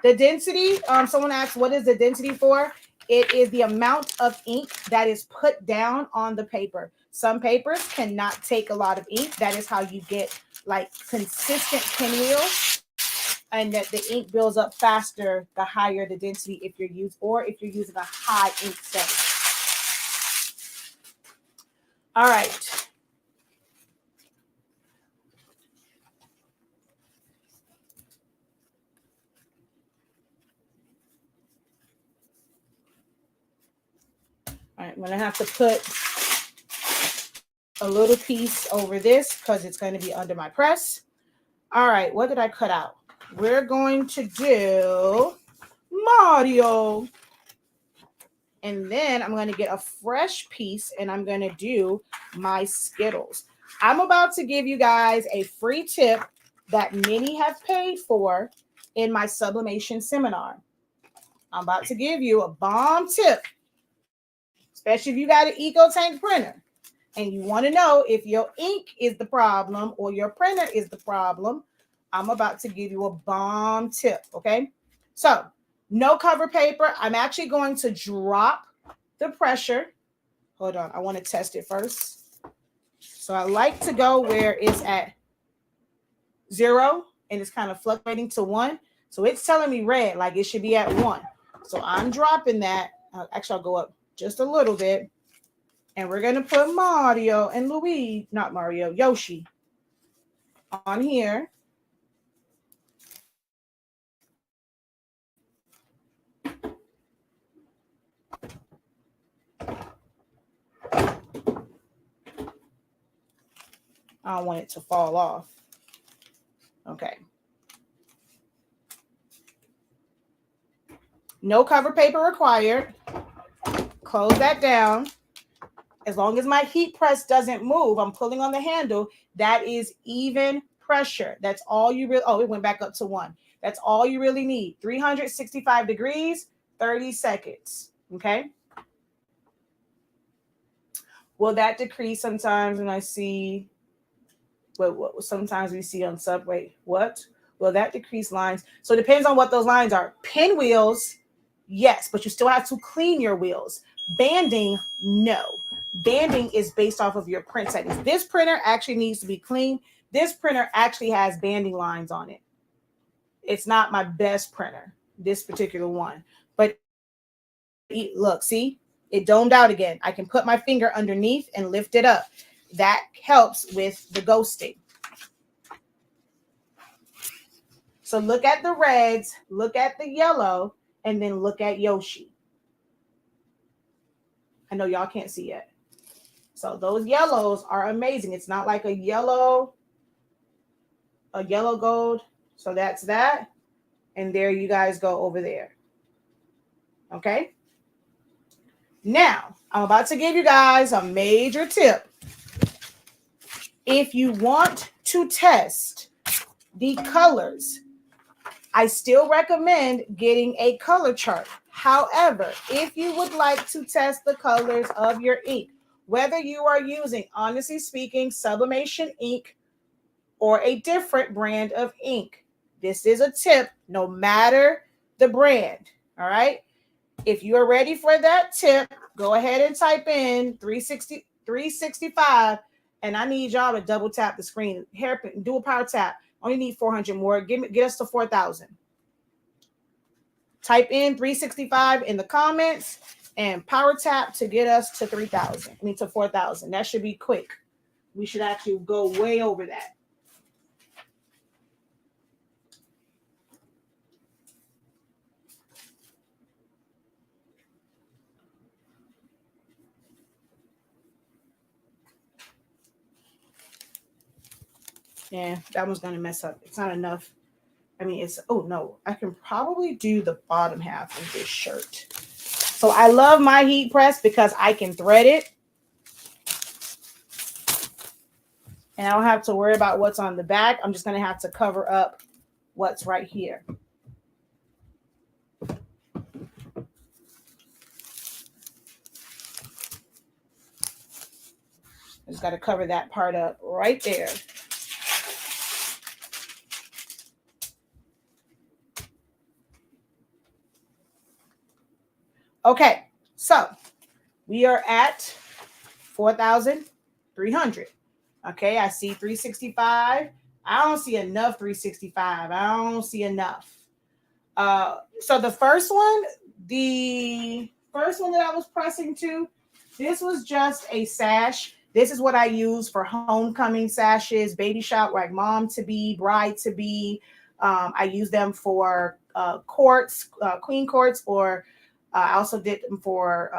The density, someone asked, what is the density for? It is the amount of ink that is put down on the paper. Some papers cannot take a lot of ink. That is how you get like consistent pinwheel, and that the ink builds up faster the higher the density if you're using a high ink setting. All right. All right, I'm gonna have to put a little piece over this because it's going to be under my press. All right, what did I cut out? We're going to do Mario. And then I'm going to get a fresh piece and I'm going to do my Skittles. I'm about to give you guys a free tip that many have paid for in my sublimation seminar. I'm about to give you a bomb tip, especially if you got an EcoTank printer and you want to know if your ink is the problem or your printer is the problem. I'm about to give you a bomb tip, okay? So, no cover paper. I'm actually going to drop the pressure. Hold on, I want to test it first. So I like to go where it's at 0 and it's kind of fluctuating to 1. So it's telling me red, like it should be at 1. So I'm dropping that. Actually, I'll go up just a little bit. And we're going to put Mario and Luigi, not Mario, Yoshi on here. I don't want it to fall off. Okay. No cover paper required. Close that down. As long as my heat press doesn't move, I'm pulling on the handle, that is even pressure. That's all you really, oh, it went back up to 1. That's all you really need. 365 degrees, 30 seconds. Okay. Will that decrease sometimes when I see what sometimes we see on Subway? What? Will that decrease lines? So it depends on what those lines are. Pinwheels, yes, but you still have to clean your wheels. Banding, no. Banding is based off of your print settings. This printer actually needs to be clean. This printer actually has banding lines on it. It's not my best printer, this particular one. But look, see, it domed out again. I can put my finger underneath and lift it up. That helps with the ghosting. So look at the reds, look at the yellow, and then look at Yoshi. I know y'all can't see yet. So those yellows are amazing. It's not like a yellow gold. So that's that. And there you guys go over there. Okay. Now, I'm about to give you guys a major tip. If you want to test the colors, I still recommend getting a color chart. However, if you would like to test the colors of your ink, whether you are using, honestly speaking, Sublimation ink or a different brand of ink, this is a tip no matter the brand. All right. If you are ready for that tip, go ahead and type in 365, and I need y'all to double tap the screen. Hairpin, do a power tap. Only need 400 more. Get us to 4,000. Type in 365 in the comments and power tap to get us to 3,000. I mean to 4,000. That should be quick. We should actually go way over that. Yeah, that one's going to mess up. It's not enough. I mean, it's, oh no, I can probably do the bottom half of this shirt. So I love my heat press because I can thread it. And I don't have to worry about what's on the back. I'm just going to have to cover up what's right here. Just got to cover that part up right there. Okay, so we are at 4,300. Okay, I see 365. I don't see enough 365. I don't see enough. So the first one that I was pressing to, this was just a sash. This is what I use for homecoming sashes, baby shower, like mom to be, bride to be. I use them for courts, queen courts, or I also did them for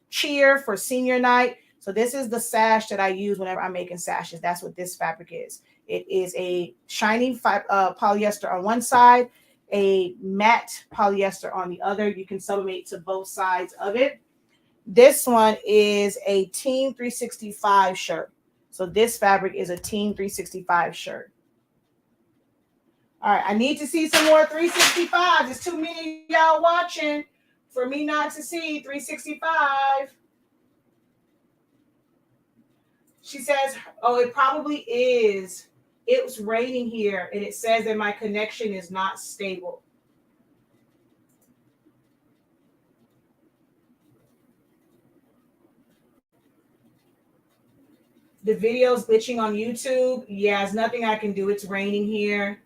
cheer for senior night. So this is the sash that I use whenever I'm making sashes. That's what this fabric is. It is a shiny polyester on one side, a matte polyester on the other. You can sublimate to both sides of it. This one is a Team 365 shirt. So this fabric is a Team 365 shirt. All right, I need to see some more 365s. There's too many of y'all watching for me not to see 365. She says, oh, it probably is. It was raining here, and it says that my connection is not stable. The video's glitching on YouTube. Yeah, there's nothing I can do. It's raining here.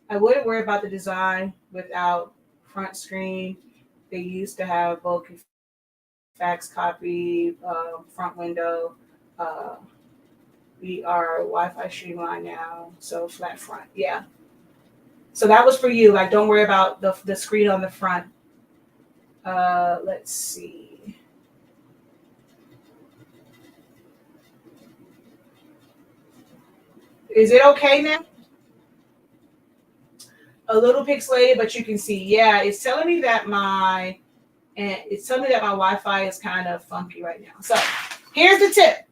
I wouldn't worry about the design without front screen. They used to have bulky fax copy, front window. We are Wi-Fi streamline now, so flat front. Yeah. So that was for you. Like, don't worry about the screen on the front. Let's see. Is it okay now? A little pixelated, but you can see, yeah, it's telling me that my Wi-Fi is kind of funky right now. So here's the tip.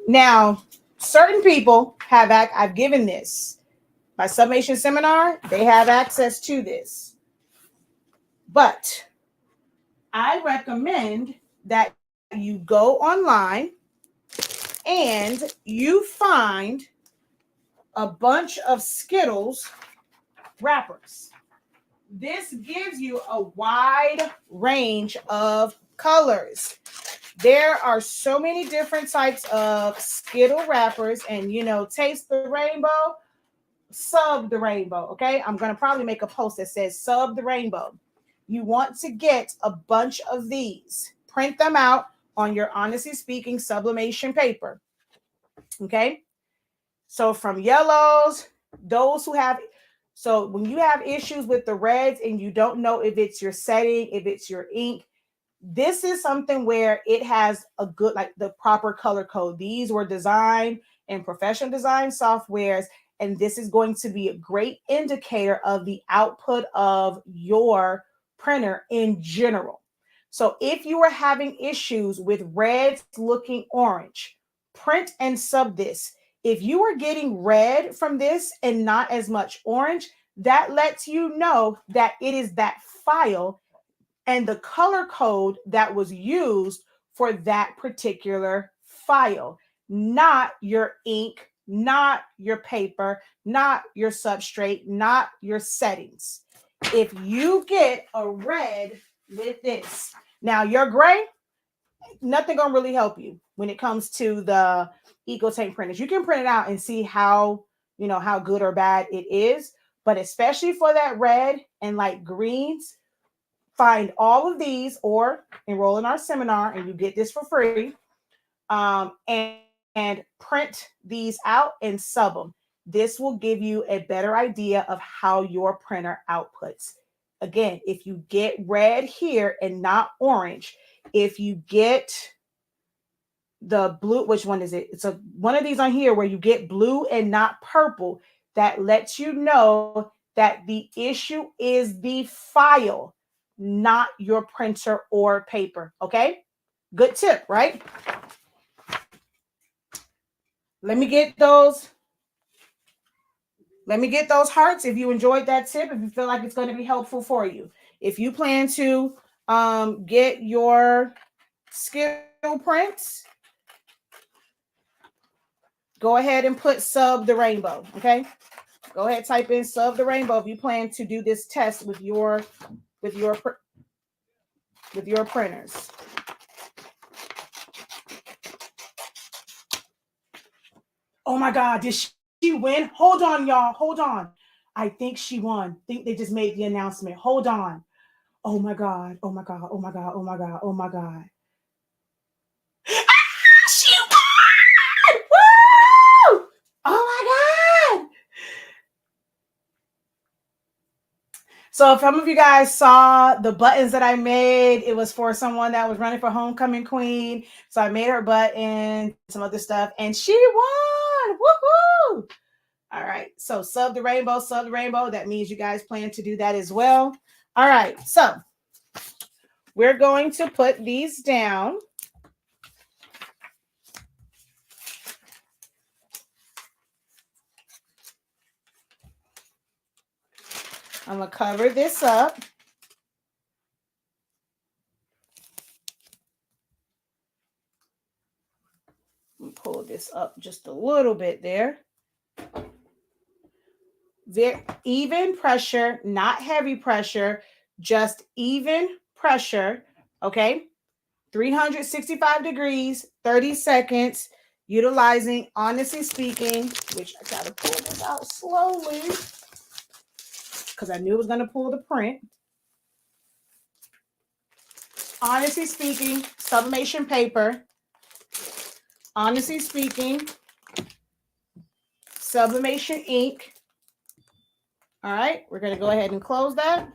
Now, certain people have I've given this. My sublimation seminar, they have access to this. But I recommend that you go online and you find a bunch of Skittles wrappers. This gives you a wide range of colors. There are so many different types of Skittle wrappers, and taste the rainbow, sub the rainbow. Okay, I'm going to probably make a post that says sub the rainbow. You want to get a bunch of these, print them out on your Honestly Speaking sublimation paper. Okay, so from yellows, those who have, so when you have issues with the reds and you don't know if it's your setting, if it's your ink, this is something where it has a good, like the proper color code. These were designed in professional design softwares, and this is going to be a great indicator of the output of your printer in general. So if you are having issues with reds looking orange, print and sub this. If you are getting red from this and not as much orange, that lets you know that it is that file and the color code that was used for that particular file, not your ink, not your paper, not your substrate, not your settings. If you get a red with this, now your gray, nothing gonna really help you when it comes to the EcoTank printers. You can print it out and see how good or bad it is, but especially for that red and like greens, find all of these or enroll in our seminar and you get this for free, and print these out and sub them. This will give you a better idea of how your printer outputs. Again, if you get red here and not orange, if you get the blue, which one is it? It's one of these on here where you get blue and not purple. That lets you know that the issue is the file, not your printer or paper. Okay, good tip, right? Let me get those hearts if you enjoyed that tip, if you feel like it's going to be helpful for you. If you plan to get your skill prints, go ahead and put sub the rainbow. Okay, go ahead, type in sub the rainbow if you plan to do this test with your printers. Oh my God, did she win? Hold on, y'all. Hold on. I think she won. I think they just made the announcement. Hold on. Oh my God. Oh my God. Oh my God. Oh my God. Oh my God. Ah, she won! Woo! Oh my God. So if some of you guys saw the buttons that I made, it was for someone that was running for homecoming queen. So I made her button, some other stuff, and she won. Woohoo! All right. So sub the rainbow. That means you guys plan to do that as well. All right. So we're going to put these down. I'm going to cover this up. Pull this up just a little bit there. Very even pressure, not heavy pressure, just even pressure. Okay. 365 degrees, 30 seconds, utilizing Honestly Speaking, which I got to pull this out slowly because I knew it was going to pull the print. Honestly Speaking, sublimation paper. Honestly Speaking, sublimation ink. All right, we're going to go ahead and close that.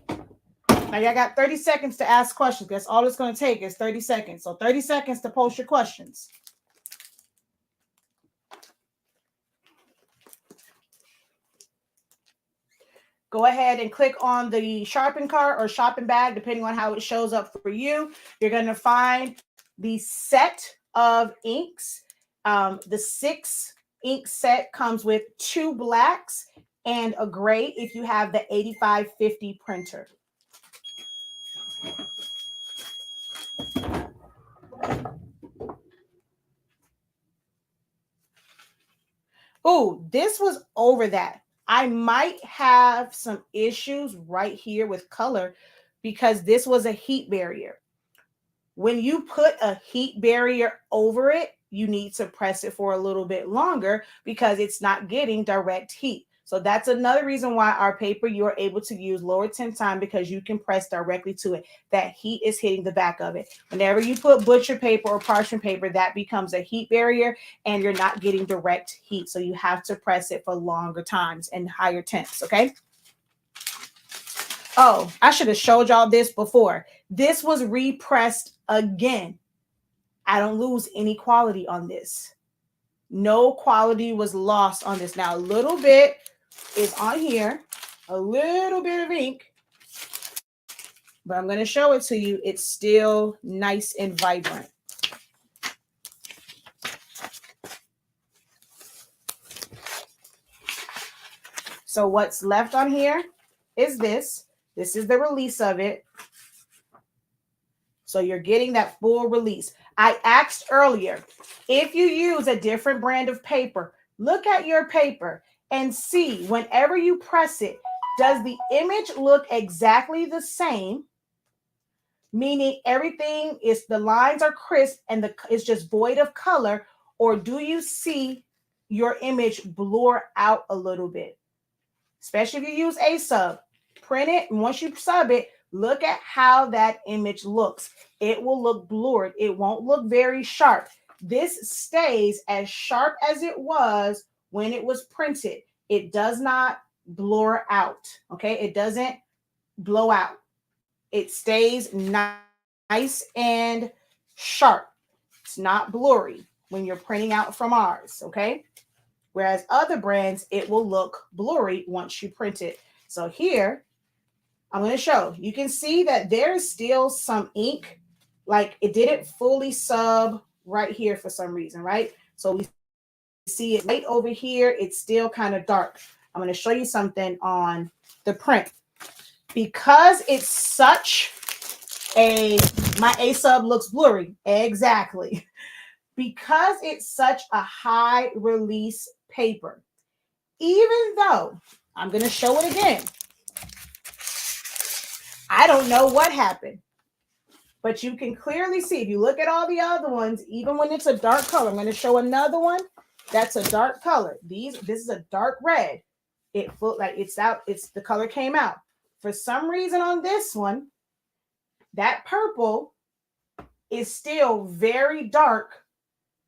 Now, y'all got 30 seconds to ask questions. That's all it's going to take is 30 seconds. So 30 seconds to post your questions. go ahead and click on the shopping cart or shopping bag, depending on how it shows up for you. You're going to find the set of inks. The 6 ink set comes with 2 blacks and a gray if you have the 8550 printer. Oh, this was over that. I might have some issues right here with color because this was a heat barrier. When you put a heat barrier over it, you need to press it for a little bit longer because it's not getting direct heat. So that's another reason why our paper, you're able to use lower temp time, because you can press directly to it. That heat is hitting the back of it. Whenever you put butcher paper or parchment paper, that becomes a heat barrier and you're not getting direct heat. So you have to press it for longer times and higher temps, okay? Oh, I should have showed y'all this before. This was repressed again. I don't lose any quality on this. No quality was lost on this. Now, a little bit is on here, a little bit of ink, but I'm going to show it to you. It's still nice and vibrant. So what's left on here is this. This is the release of it. So you're getting that full release. I asked earlier, if you use a different brand of paper, look at your paper and see whenever you press it, does the image look exactly the same? Meaning everything is, the lines are crisp and it's just void of color, or do you see your image blur out a little bit? Especially if you use a sub, print it, and once you sub it, look at how that image looks. It will look blurred. It won't look very sharp. This stays as sharp as it was when it was printed. It does not blur out, okay? It doesn't blow out. It stays nice and sharp. It's not blurry when you're printing out from ours, okay? Whereas other brands, it will look blurry once you print it. So here, I'm going to show. You can see that there's still some ink, like it didn't fully sub right here for some reason, right? So we see it right over here. It's still kind of dark. I'm going to show you something on the print. Because it's such my A sub looks blurry. Exactly. Because it's such a high release paper, even though I'm going to show it again, I don't know what happened, but you can clearly see if you look at all the other ones, even when it's a dark color. I'm going to show another one that's a dark color. This is a dark red. It looked like it's out. The color came out. For some reason on this one, that purple is still very dark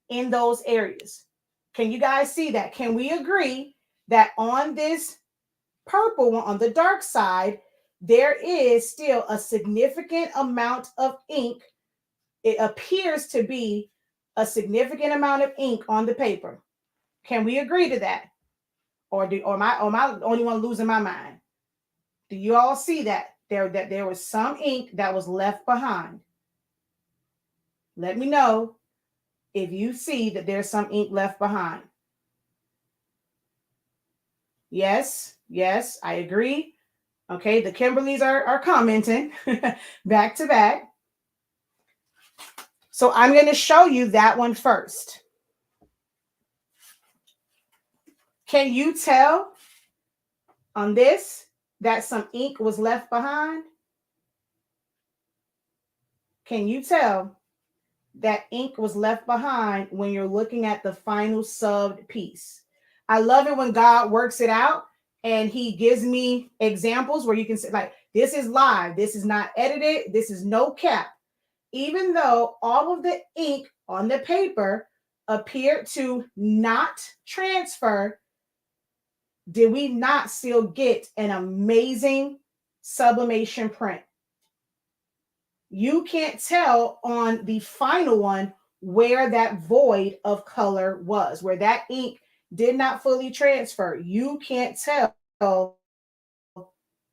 in those areas. Can you guys see that? Can we agree that on this purple one, on the dark side, there is still a significant amount of ink? It appears to be a significant amount of ink on the paper. Can we agree to that? Or am I the only one losing my mind? Do you all see that there was some ink that was left behind? Let me know if you see that there's some ink left behind. Yes, I agree. Okay, the Kimberlys are commenting back to back. So I'm going to show you that one first. Can you tell on this that some ink was left behind? Can you tell that ink was left behind when you're looking at the final subbed piece? I love it when God works it out and he gives me examples where you can say, like, this is live, this is not edited, this is no cap. Even though all of the ink on the paper appeared to not transfer, did we not still get an amazing sublimation print? You can't tell on the final one where that void of color was, where that ink did not fully transfer. You can't tell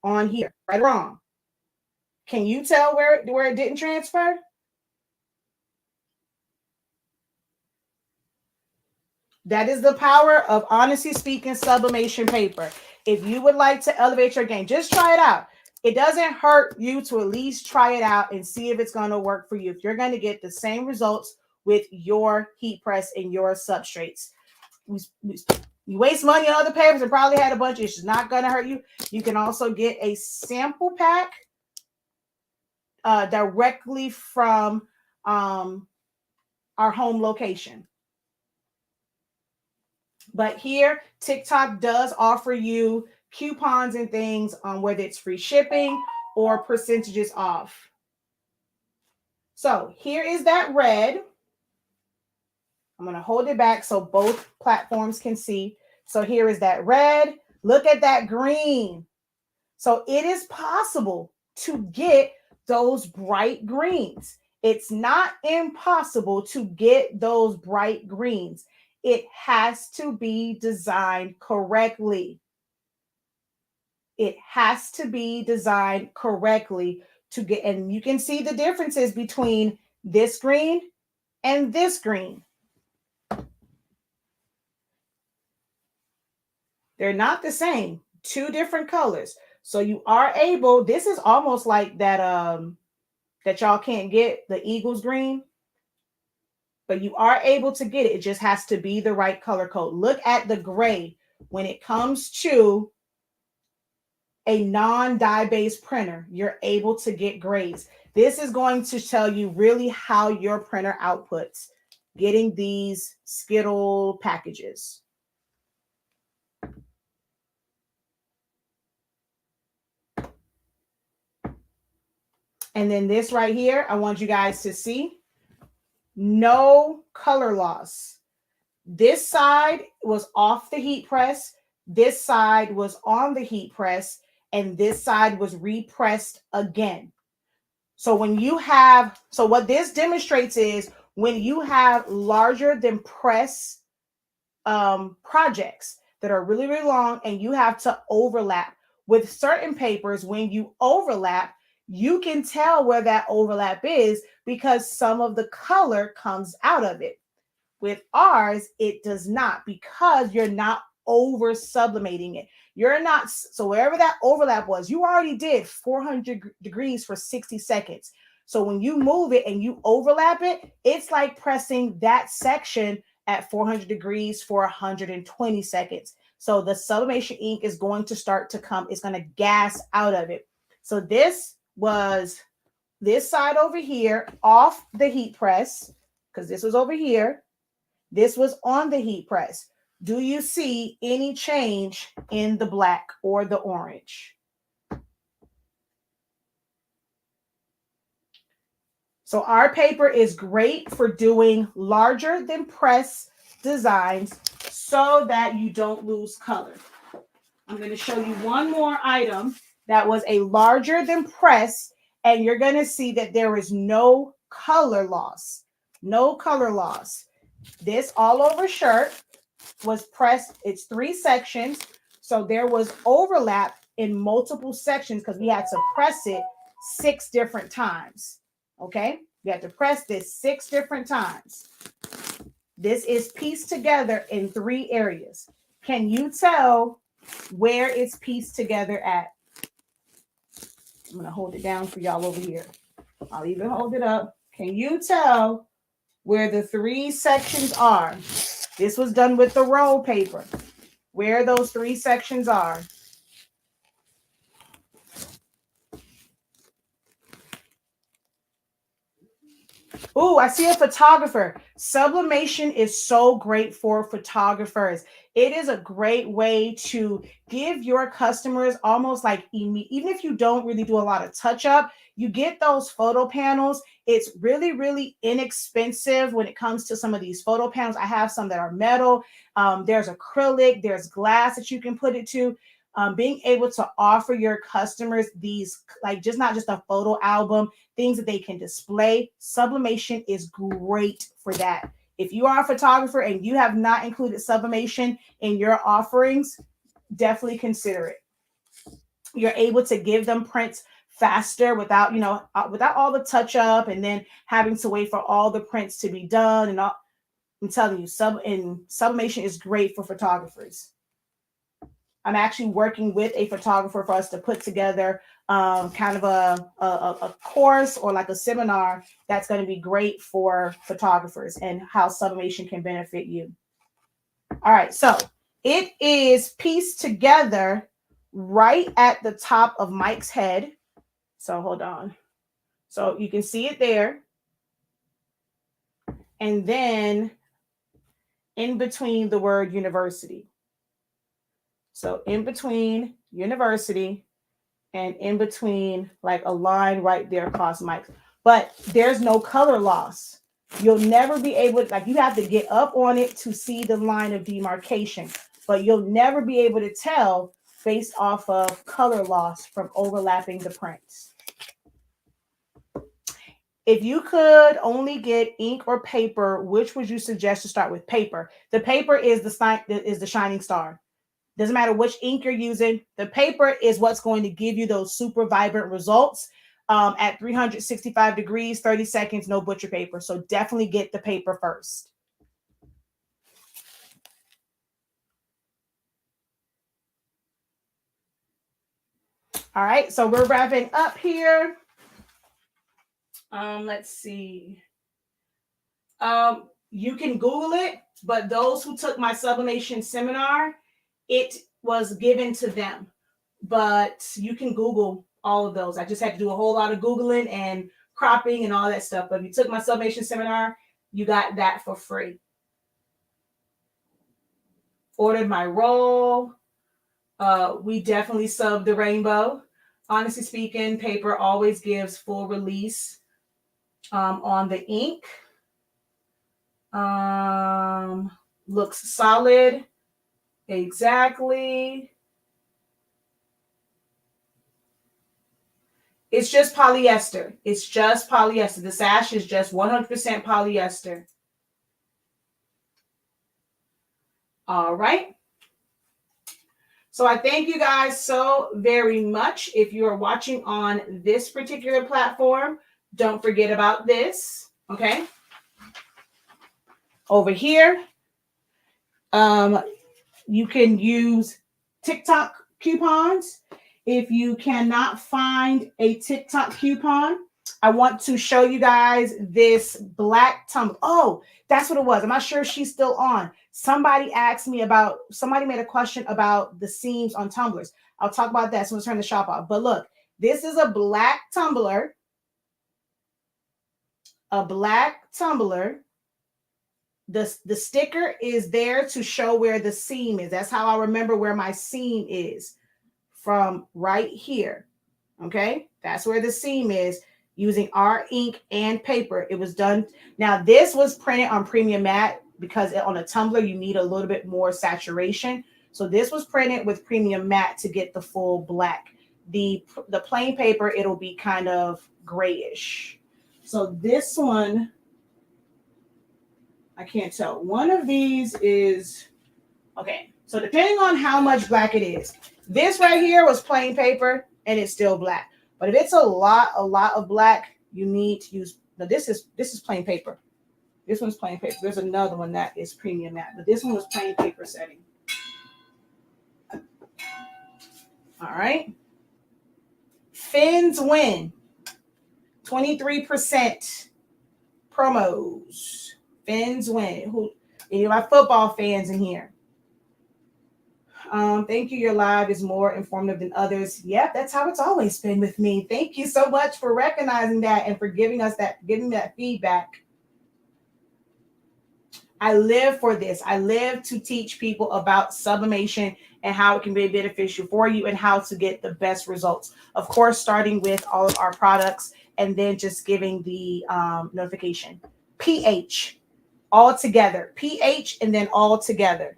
on here, right or wrong. Can you tell where it didn't transfer? That is the power of Honestly Speaking sublimation paper. If you would like to elevate your game, just try it out. It doesn't hurt you to at least try it out and see if it's going to work for you. If you're going to get the same results with your heat press and your substrates. You waste money on other papers and probably had a bunch of issues. Not going to hurt you. You can also get a sample pack directly from our home location. But here, TikTok does offer you coupons and things on whether it's free shipping or percentages off. So here is that red. I'm going to hold it back so both platforms can see. So here is that red. Look at that green. So it is possible to get those bright greens. It's not impossible to get those bright greens. It has to be designed correctly. It has to be designed correctly to get, and you can see the differences between this green and this green. They're not the same, two different colors. So you are able, this is almost like that that y'all can't get, the Eagles green. But you are able to get it. It just has to be the right color code. Look at the gray when it comes to a non-dye-based printer. You're able to get grays. This is going to tell you really how your printer outputs getting these Skittle packages. And then this right here, I want you guys to see. No color loss. This side was off the heat press. This side was on the heat press. And this side was repressed again. So when you have, so what this demonstrates is when you have larger than press projects that are really, really long and you have to overlap with certain papers, when you overlap, you can tell where that overlap is because some of the color comes out of it. With ours, it does not, because you're not over sublimating it. You're not, so wherever that overlap was, you already did 400 degrees for 60 seconds. So when you move it and you overlap it, it's like pressing that section at 400 degrees for 120 seconds. So the sublimation ink is going to start to come, it's going to gas out of it. So this was this side over here off the heat press, because this was over here. This was on the heat press. Do you see any change in the black or the orange? So our paper is great for doing larger than press designs so that you don't lose color. I'm going to show you one more item that was a larger than press, and you're going to see that there is no color loss. No color loss. This all over shirt was pressed. It's 3 sections. So there was overlap in multiple sections because we had to press it 6 different times. Okay. We had to press this 6 different times. This is pieced together in 3 areas. Can you tell where it's pieced together at? I'm going to hold it down for y'all over here. I'll even hold it up. Can you tell where the 3 sections are? This was done with the roll paper. Where those 3 sections are. Ooh, I see a photographer. Sublimation is so great for photographers. It is a great way to give your customers almost like, even if you don't really do a lot of touch up, you get those photo panels. It's really, really inexpensive when it comes to some of these photo panels. I have some that are metal. There's acrylic, there's glass that you can put it to. Being able to offer your customers these, like just not just a photo album, things that they can display. Sublimation is great for that. If you are a photographer and you have not included sublimation in your offerings, definitely consider it. You're able to give them prints faster without, without all the touch up and then having to wait for all the prints to be done and all. I'm telling you, sublimation is great for photographers. I'm actually working with a photographer for us to put together kind of a course or like a seminar that's going to be great for photographers and how sublimation can benefit you. All right, so it is pieced together right at the top of Mike's head. So hold on. So you can see it there. And then in between the word university. So in between university and in between like a line right there across Mike's. But there's no color loss. You'll never be able to, like, you have to get up on it to see the line of demarcation, but you'll never be able to tell based off of color loss from overlapping the prints. If you could only get ink or paper, which would you suggest to start with? Paper. The paper is the shining star. Doesn't matter which ink you're using. The paper is what's going to give you those super vibrant results at 365 degrees, 30 seconds, no butcher paper. So definitely get the paper first. All right, so we're wrapping up here. Let's see. You can Google it, but those who took my sublimation seminar, it was given to them. But you can Google all of those. I just had to do a whole lot of Googling and cropping and all that stuff. But if you took my sublimation seminar, you got that for free. Ordered my roll. We definitely subbed the rainbow. Honestly speaking, paper always gives full release on the ink. Looks solid. Exactly. It's just polyester. It's just polyester. The sash is just 100% polyester. All right. So I thank you guys so very much. If you are watching on this particular platform, don't forget about this. Okay. Over here, you can use TikTok coupons. If you cannot find a TikTok coupon, I want to show you guys this black tumbler. Oh, that's what it was. I'm not sure if she's still on. Somebody made a question about the seams on tumblers. I'll talk about that. So let's turn the shop off. But look, this is a black tumbler. A black tumbler. The sticker is there to show where the seam is. That's how I remember where my seam is, from right here. Okay, that's where the seam is, using our ink and paper. It was done. Now this was printed on premium matte because on a tumbler you need a little bit more saturation. So this was printed with premium matte to get the full black. The plain paper, it'll be kind of grayish. So this one, I can't tell. One of these is, okay, so depending on how much black it is, this right here was plain paper and it's still black. But if it's a lot of black, you need to use, now this is plain paper. This one's plain paper. There's another one that is premium matte, but this one was plain paper setting. All right. Fins win. 23% promos. Fins win. Who? Any of my football fans in here? Thank you. Your live is more informative than others. Yep, that's how it's always been with me. Thank you so much for recognizing that and for giving me that feedback. I live for this. I live to teach people about sublimation and how it can be beneficial for you and how to get the best results. Of course, starting with all of our products and then just giving the notification. pH. All together. pH and then all together.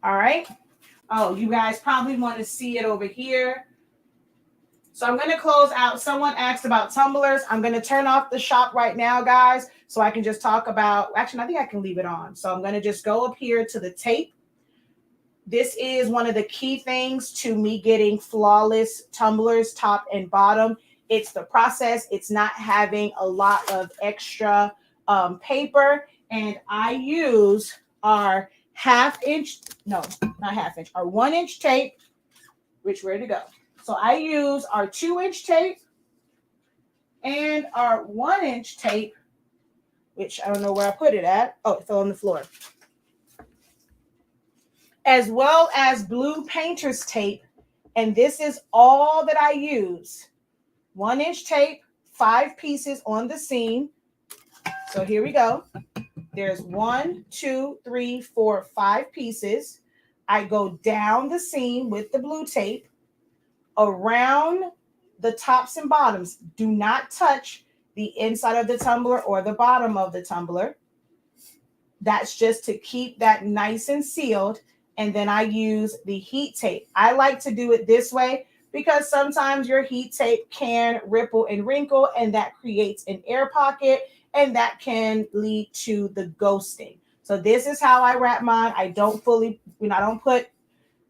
All right. Oh, you guys probably want to see it over here. So I'm going to close out. Someone asked about tumblers. I'm going to turn off the shop right now, guys, so I can just talk about, actually, I think I can leave it on. So I'm going to just go up here to the tape. This is one of the key things to me getting flawless tumblers, top and bottom. It's the process. It's not having a lot of extra paper. And I use our our 1 inch tape, which where to go. So I use our 2-inch tape and our 1 inch tape, which I don't know where I put it at. Oh, it fell on the floor. As well as blue painter's tape. And this is all that I use. 1 inch tape, 5 pieces on the seam. So here we go. There's 1, 2, 3, 4, 5 pieces. I go down the seam with the blue tape around the tops and bottoms. Do not touch the inside of the tumbler or the bottom of the tumbler. That's just to keep that nice and sealed. And then I use the heat tape. I like to do it this way because sometimes your heat tape can ripple and wrinkle, and that creates an air pocket, and that can lead to the ghosting. So this is how I wrap mine. I don't put,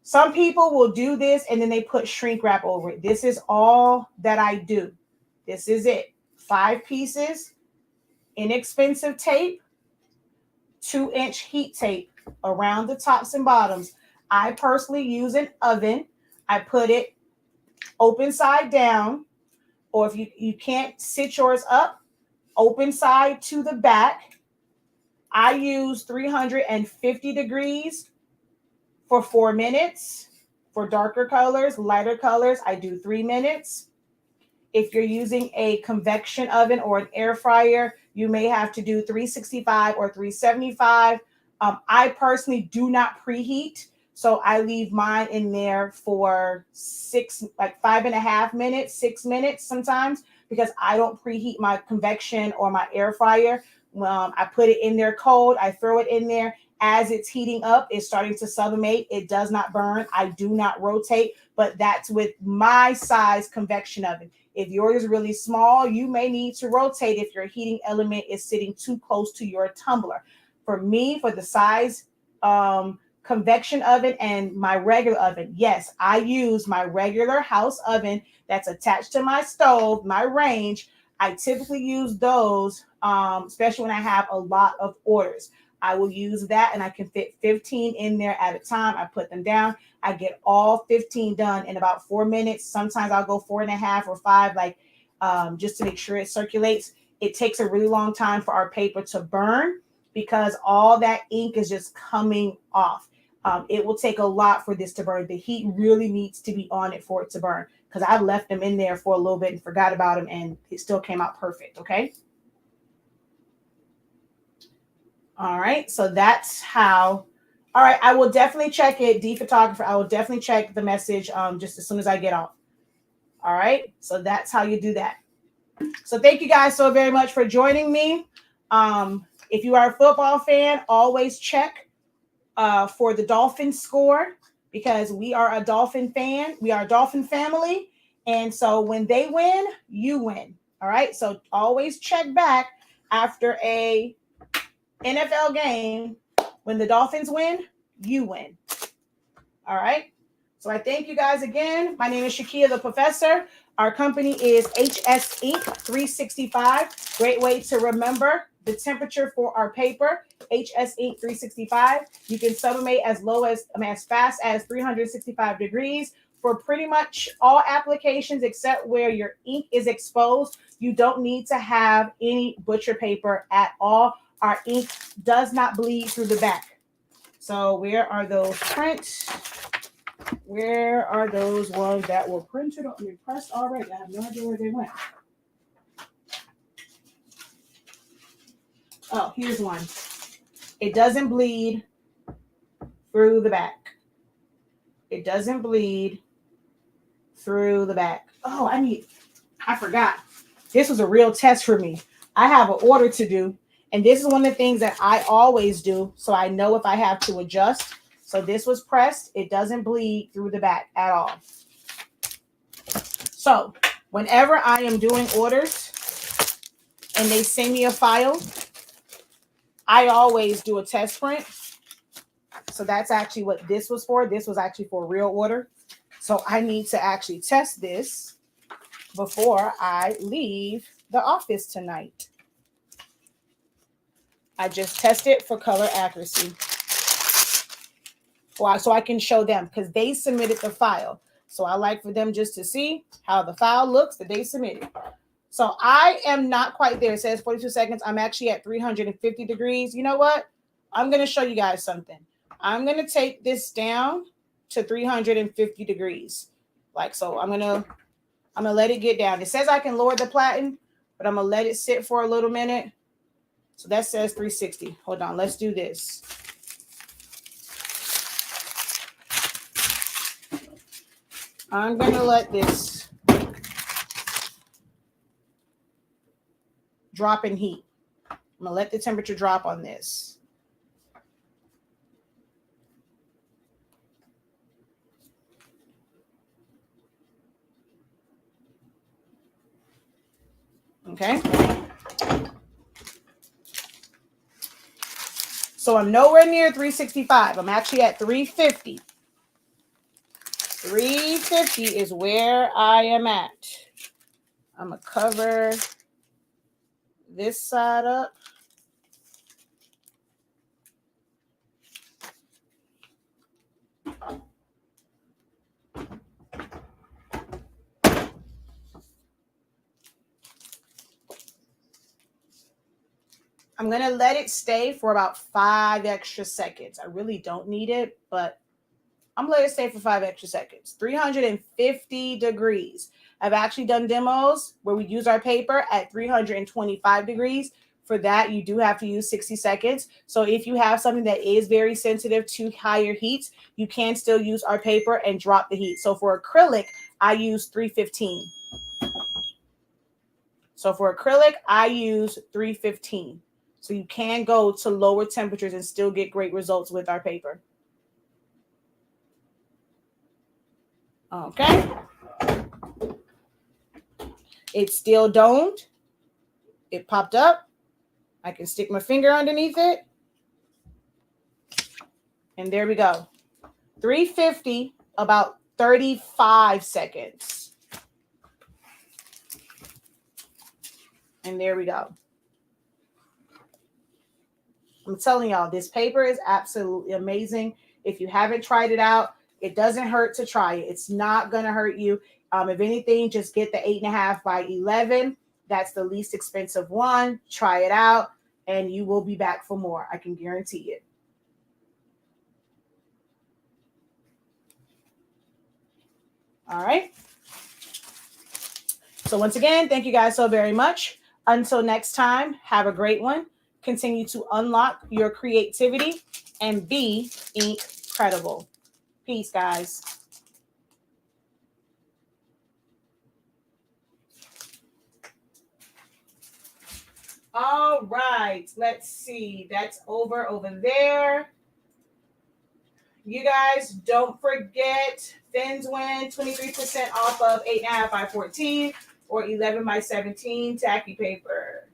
some people will do this and then they put shrink wrap over it. This is all that I do. This is it. 5 pieces, inexpensive tape, 2-inch heat tape around the tops and bottoms. I personally use an oven. I put it open side down, or if you can't sit yours up, open side to the back. I use 350 degrees for 4 minutes. For darker colors, lighter colors, I do 3 minutes. If you're using a convection oven or an air fryer, you may have to do 365 or 375. I personally do not preheat, so I leave mine in there for 5.5 minutes, 6 minutes sometimes, because I don't preheat my convection or my air fryer. I put it in there cold. I throw it in there. As it's heating up, it's starting to sublimate. It does not burn. I do not rotate, but that's with my size convection oven. If yours is really small, you may need to rotate if your heating element is sitting too close to your tumbler. For me, for the size convection oven and my regular oven, yes, I use my regular house oven that's attached to my stove, my range. I typically use those, especially when I have a lot of orders. I will use that, and I can fit 15 in there at a time. I put them down. I get all 15 done in about 4 minutes. Sometimes I'll go 4.5 or 5, just to make sure it circulates. It takes a really long time for our paper to burn because all that ink is just coming off. It will take a lot for this to burn. The heat really needs to be on it for it to burn, because I left them in there for a little bit and forgot about them, and it still came out perfect, okay? All right, so that's how. All right, I will definitely check it, D Photographer. I will definitely check the message just as soon as I get off. All right, so that's how you do that. So thank you guys so very much for joining me. If you are a football fan, always check for the Dolphins score, because we are a Dolphin fan. We are a Dolphin family. And so when they win, you win. All right, so always check back after a NFL game. When the Dolphins win, you win. All right. So I thank you guys again. My name is Shakia the Professor. Our company is HSINK365. Great way to remember the temperature for our paper. HSINK365. You can sublimate as fast as 365 degrees for pretty much all applications except where your ink is exposed. You don't need to have any butcher paper at all. Our ink does not bleed through the back. So where are those prints? Where are those ones that were printed or pressed already? I have no idea where they went. Oh, here's one. It doesn't bleed through the back. It doesn't bleed through the back. Oh, I forgot. This was a real test for me. I have an order to do. And this is one of the things that I always do, so I know if I have to adjust. So this was pressed. It doesn't bleed through the back at all. So whenever I am doing orders and they send me a file, I always do a test print So that's actually what this was for. This was actually for a real order. So I need to actually test this before I leave the office tonight. I just test it for color accuracy. Well, so I can show them because they submitted the file. So I like for them just to see how the file looks that they submitted. So I am not quite there. It says 42 seconds. I'm actually at 350 degrees. You know what? I'm going to show you guys something. I'm going to take this down to 350 degrees. Like so. I'm gonna let it get down. It says I can lower the platen, but I'm going to let it sit for a little minute. So that says 360. Hold on. Let's do this. I'm going to let this drop in heat. I'm going to let the temperature drop on this. Okay. So I'm nowhere near 365. I'm actually at 350. 350 is where I am at. I'm going to cover this side up. I'm going to let it stay for about 5 extra seconds. I really don't need it, but I'm going to let it stay for 5 extra seconds. 350 degrees. I've actually done demos where we use our paper at 325 degrees. For that, you do have to use 60 seconds. So if you have something that is very sensitive to higher heats, you can still use our paper and drop the heat. So for acrylic, I use 315. So for acrylic, I use 315. So you can go to lower temperatures and still get great results with our paper. Okay. It's still domed. It popped up. I can stick my finger underneath it. And there we go. 350, about 35 seconds. And there we go. I'm telling y'all, this paper is absolutely amazing. If you haven't tried it out, it doesn't hurt to try it. It's not going to hurt you. If anything, just get the 8.5 by 11. That's the least expensive one. Try it out, and you will be back for more. I can guarantee it. All right. So once again, thank you guys so very much. Until next time, have a great one. Continue to unlock your creativity and be incredible. Peace, guys. All right. Let's see. That's over there. You guys, don't forget, Fins win 23% off of 8.5 by 14 or 11 by 17 tacky paper.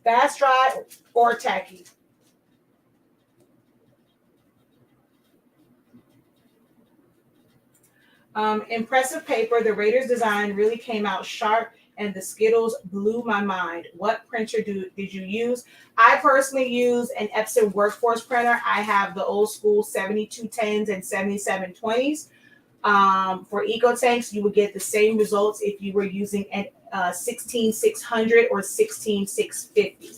Fast dry or tacky. Impressive paper. The Raiders design really came out sharp, and the Skittles blew my mind. What printer did you use? I personally use an Epson Workforce printer. I have the old school 7210s and 7720s. For Eco Tanks, you would get the same results if you were using an 16600 or 16650.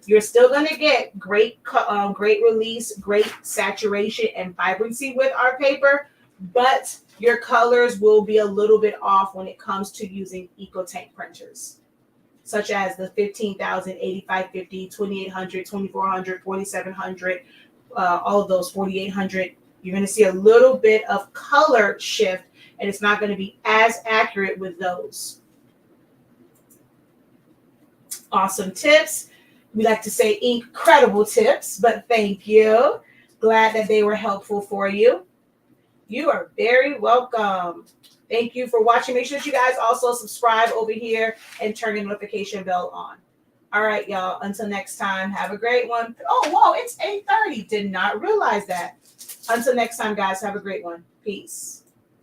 You're still going to get great release, great saturation and vibrancy with our paper, but your colors will be a little bit off when it comes to using EcoTank printers, such as the 15,000, 8550, 2800, 2400, 4700, all of those 4800. You're going to see a little bit of color shift, and it's not going to be as accurate with those. Awesome tips. We like to say incredible tips, but thank you. Glad that they were helpful for you. You are very welcome. Thank you for watching. Make sure that you guys also subscribe over here and turn the notification bell on. All right, y'all. Until next time, have a great one. Oh, whoa, it's 8:30. Did not realize that. Until next time, guys, have a great one. Peace.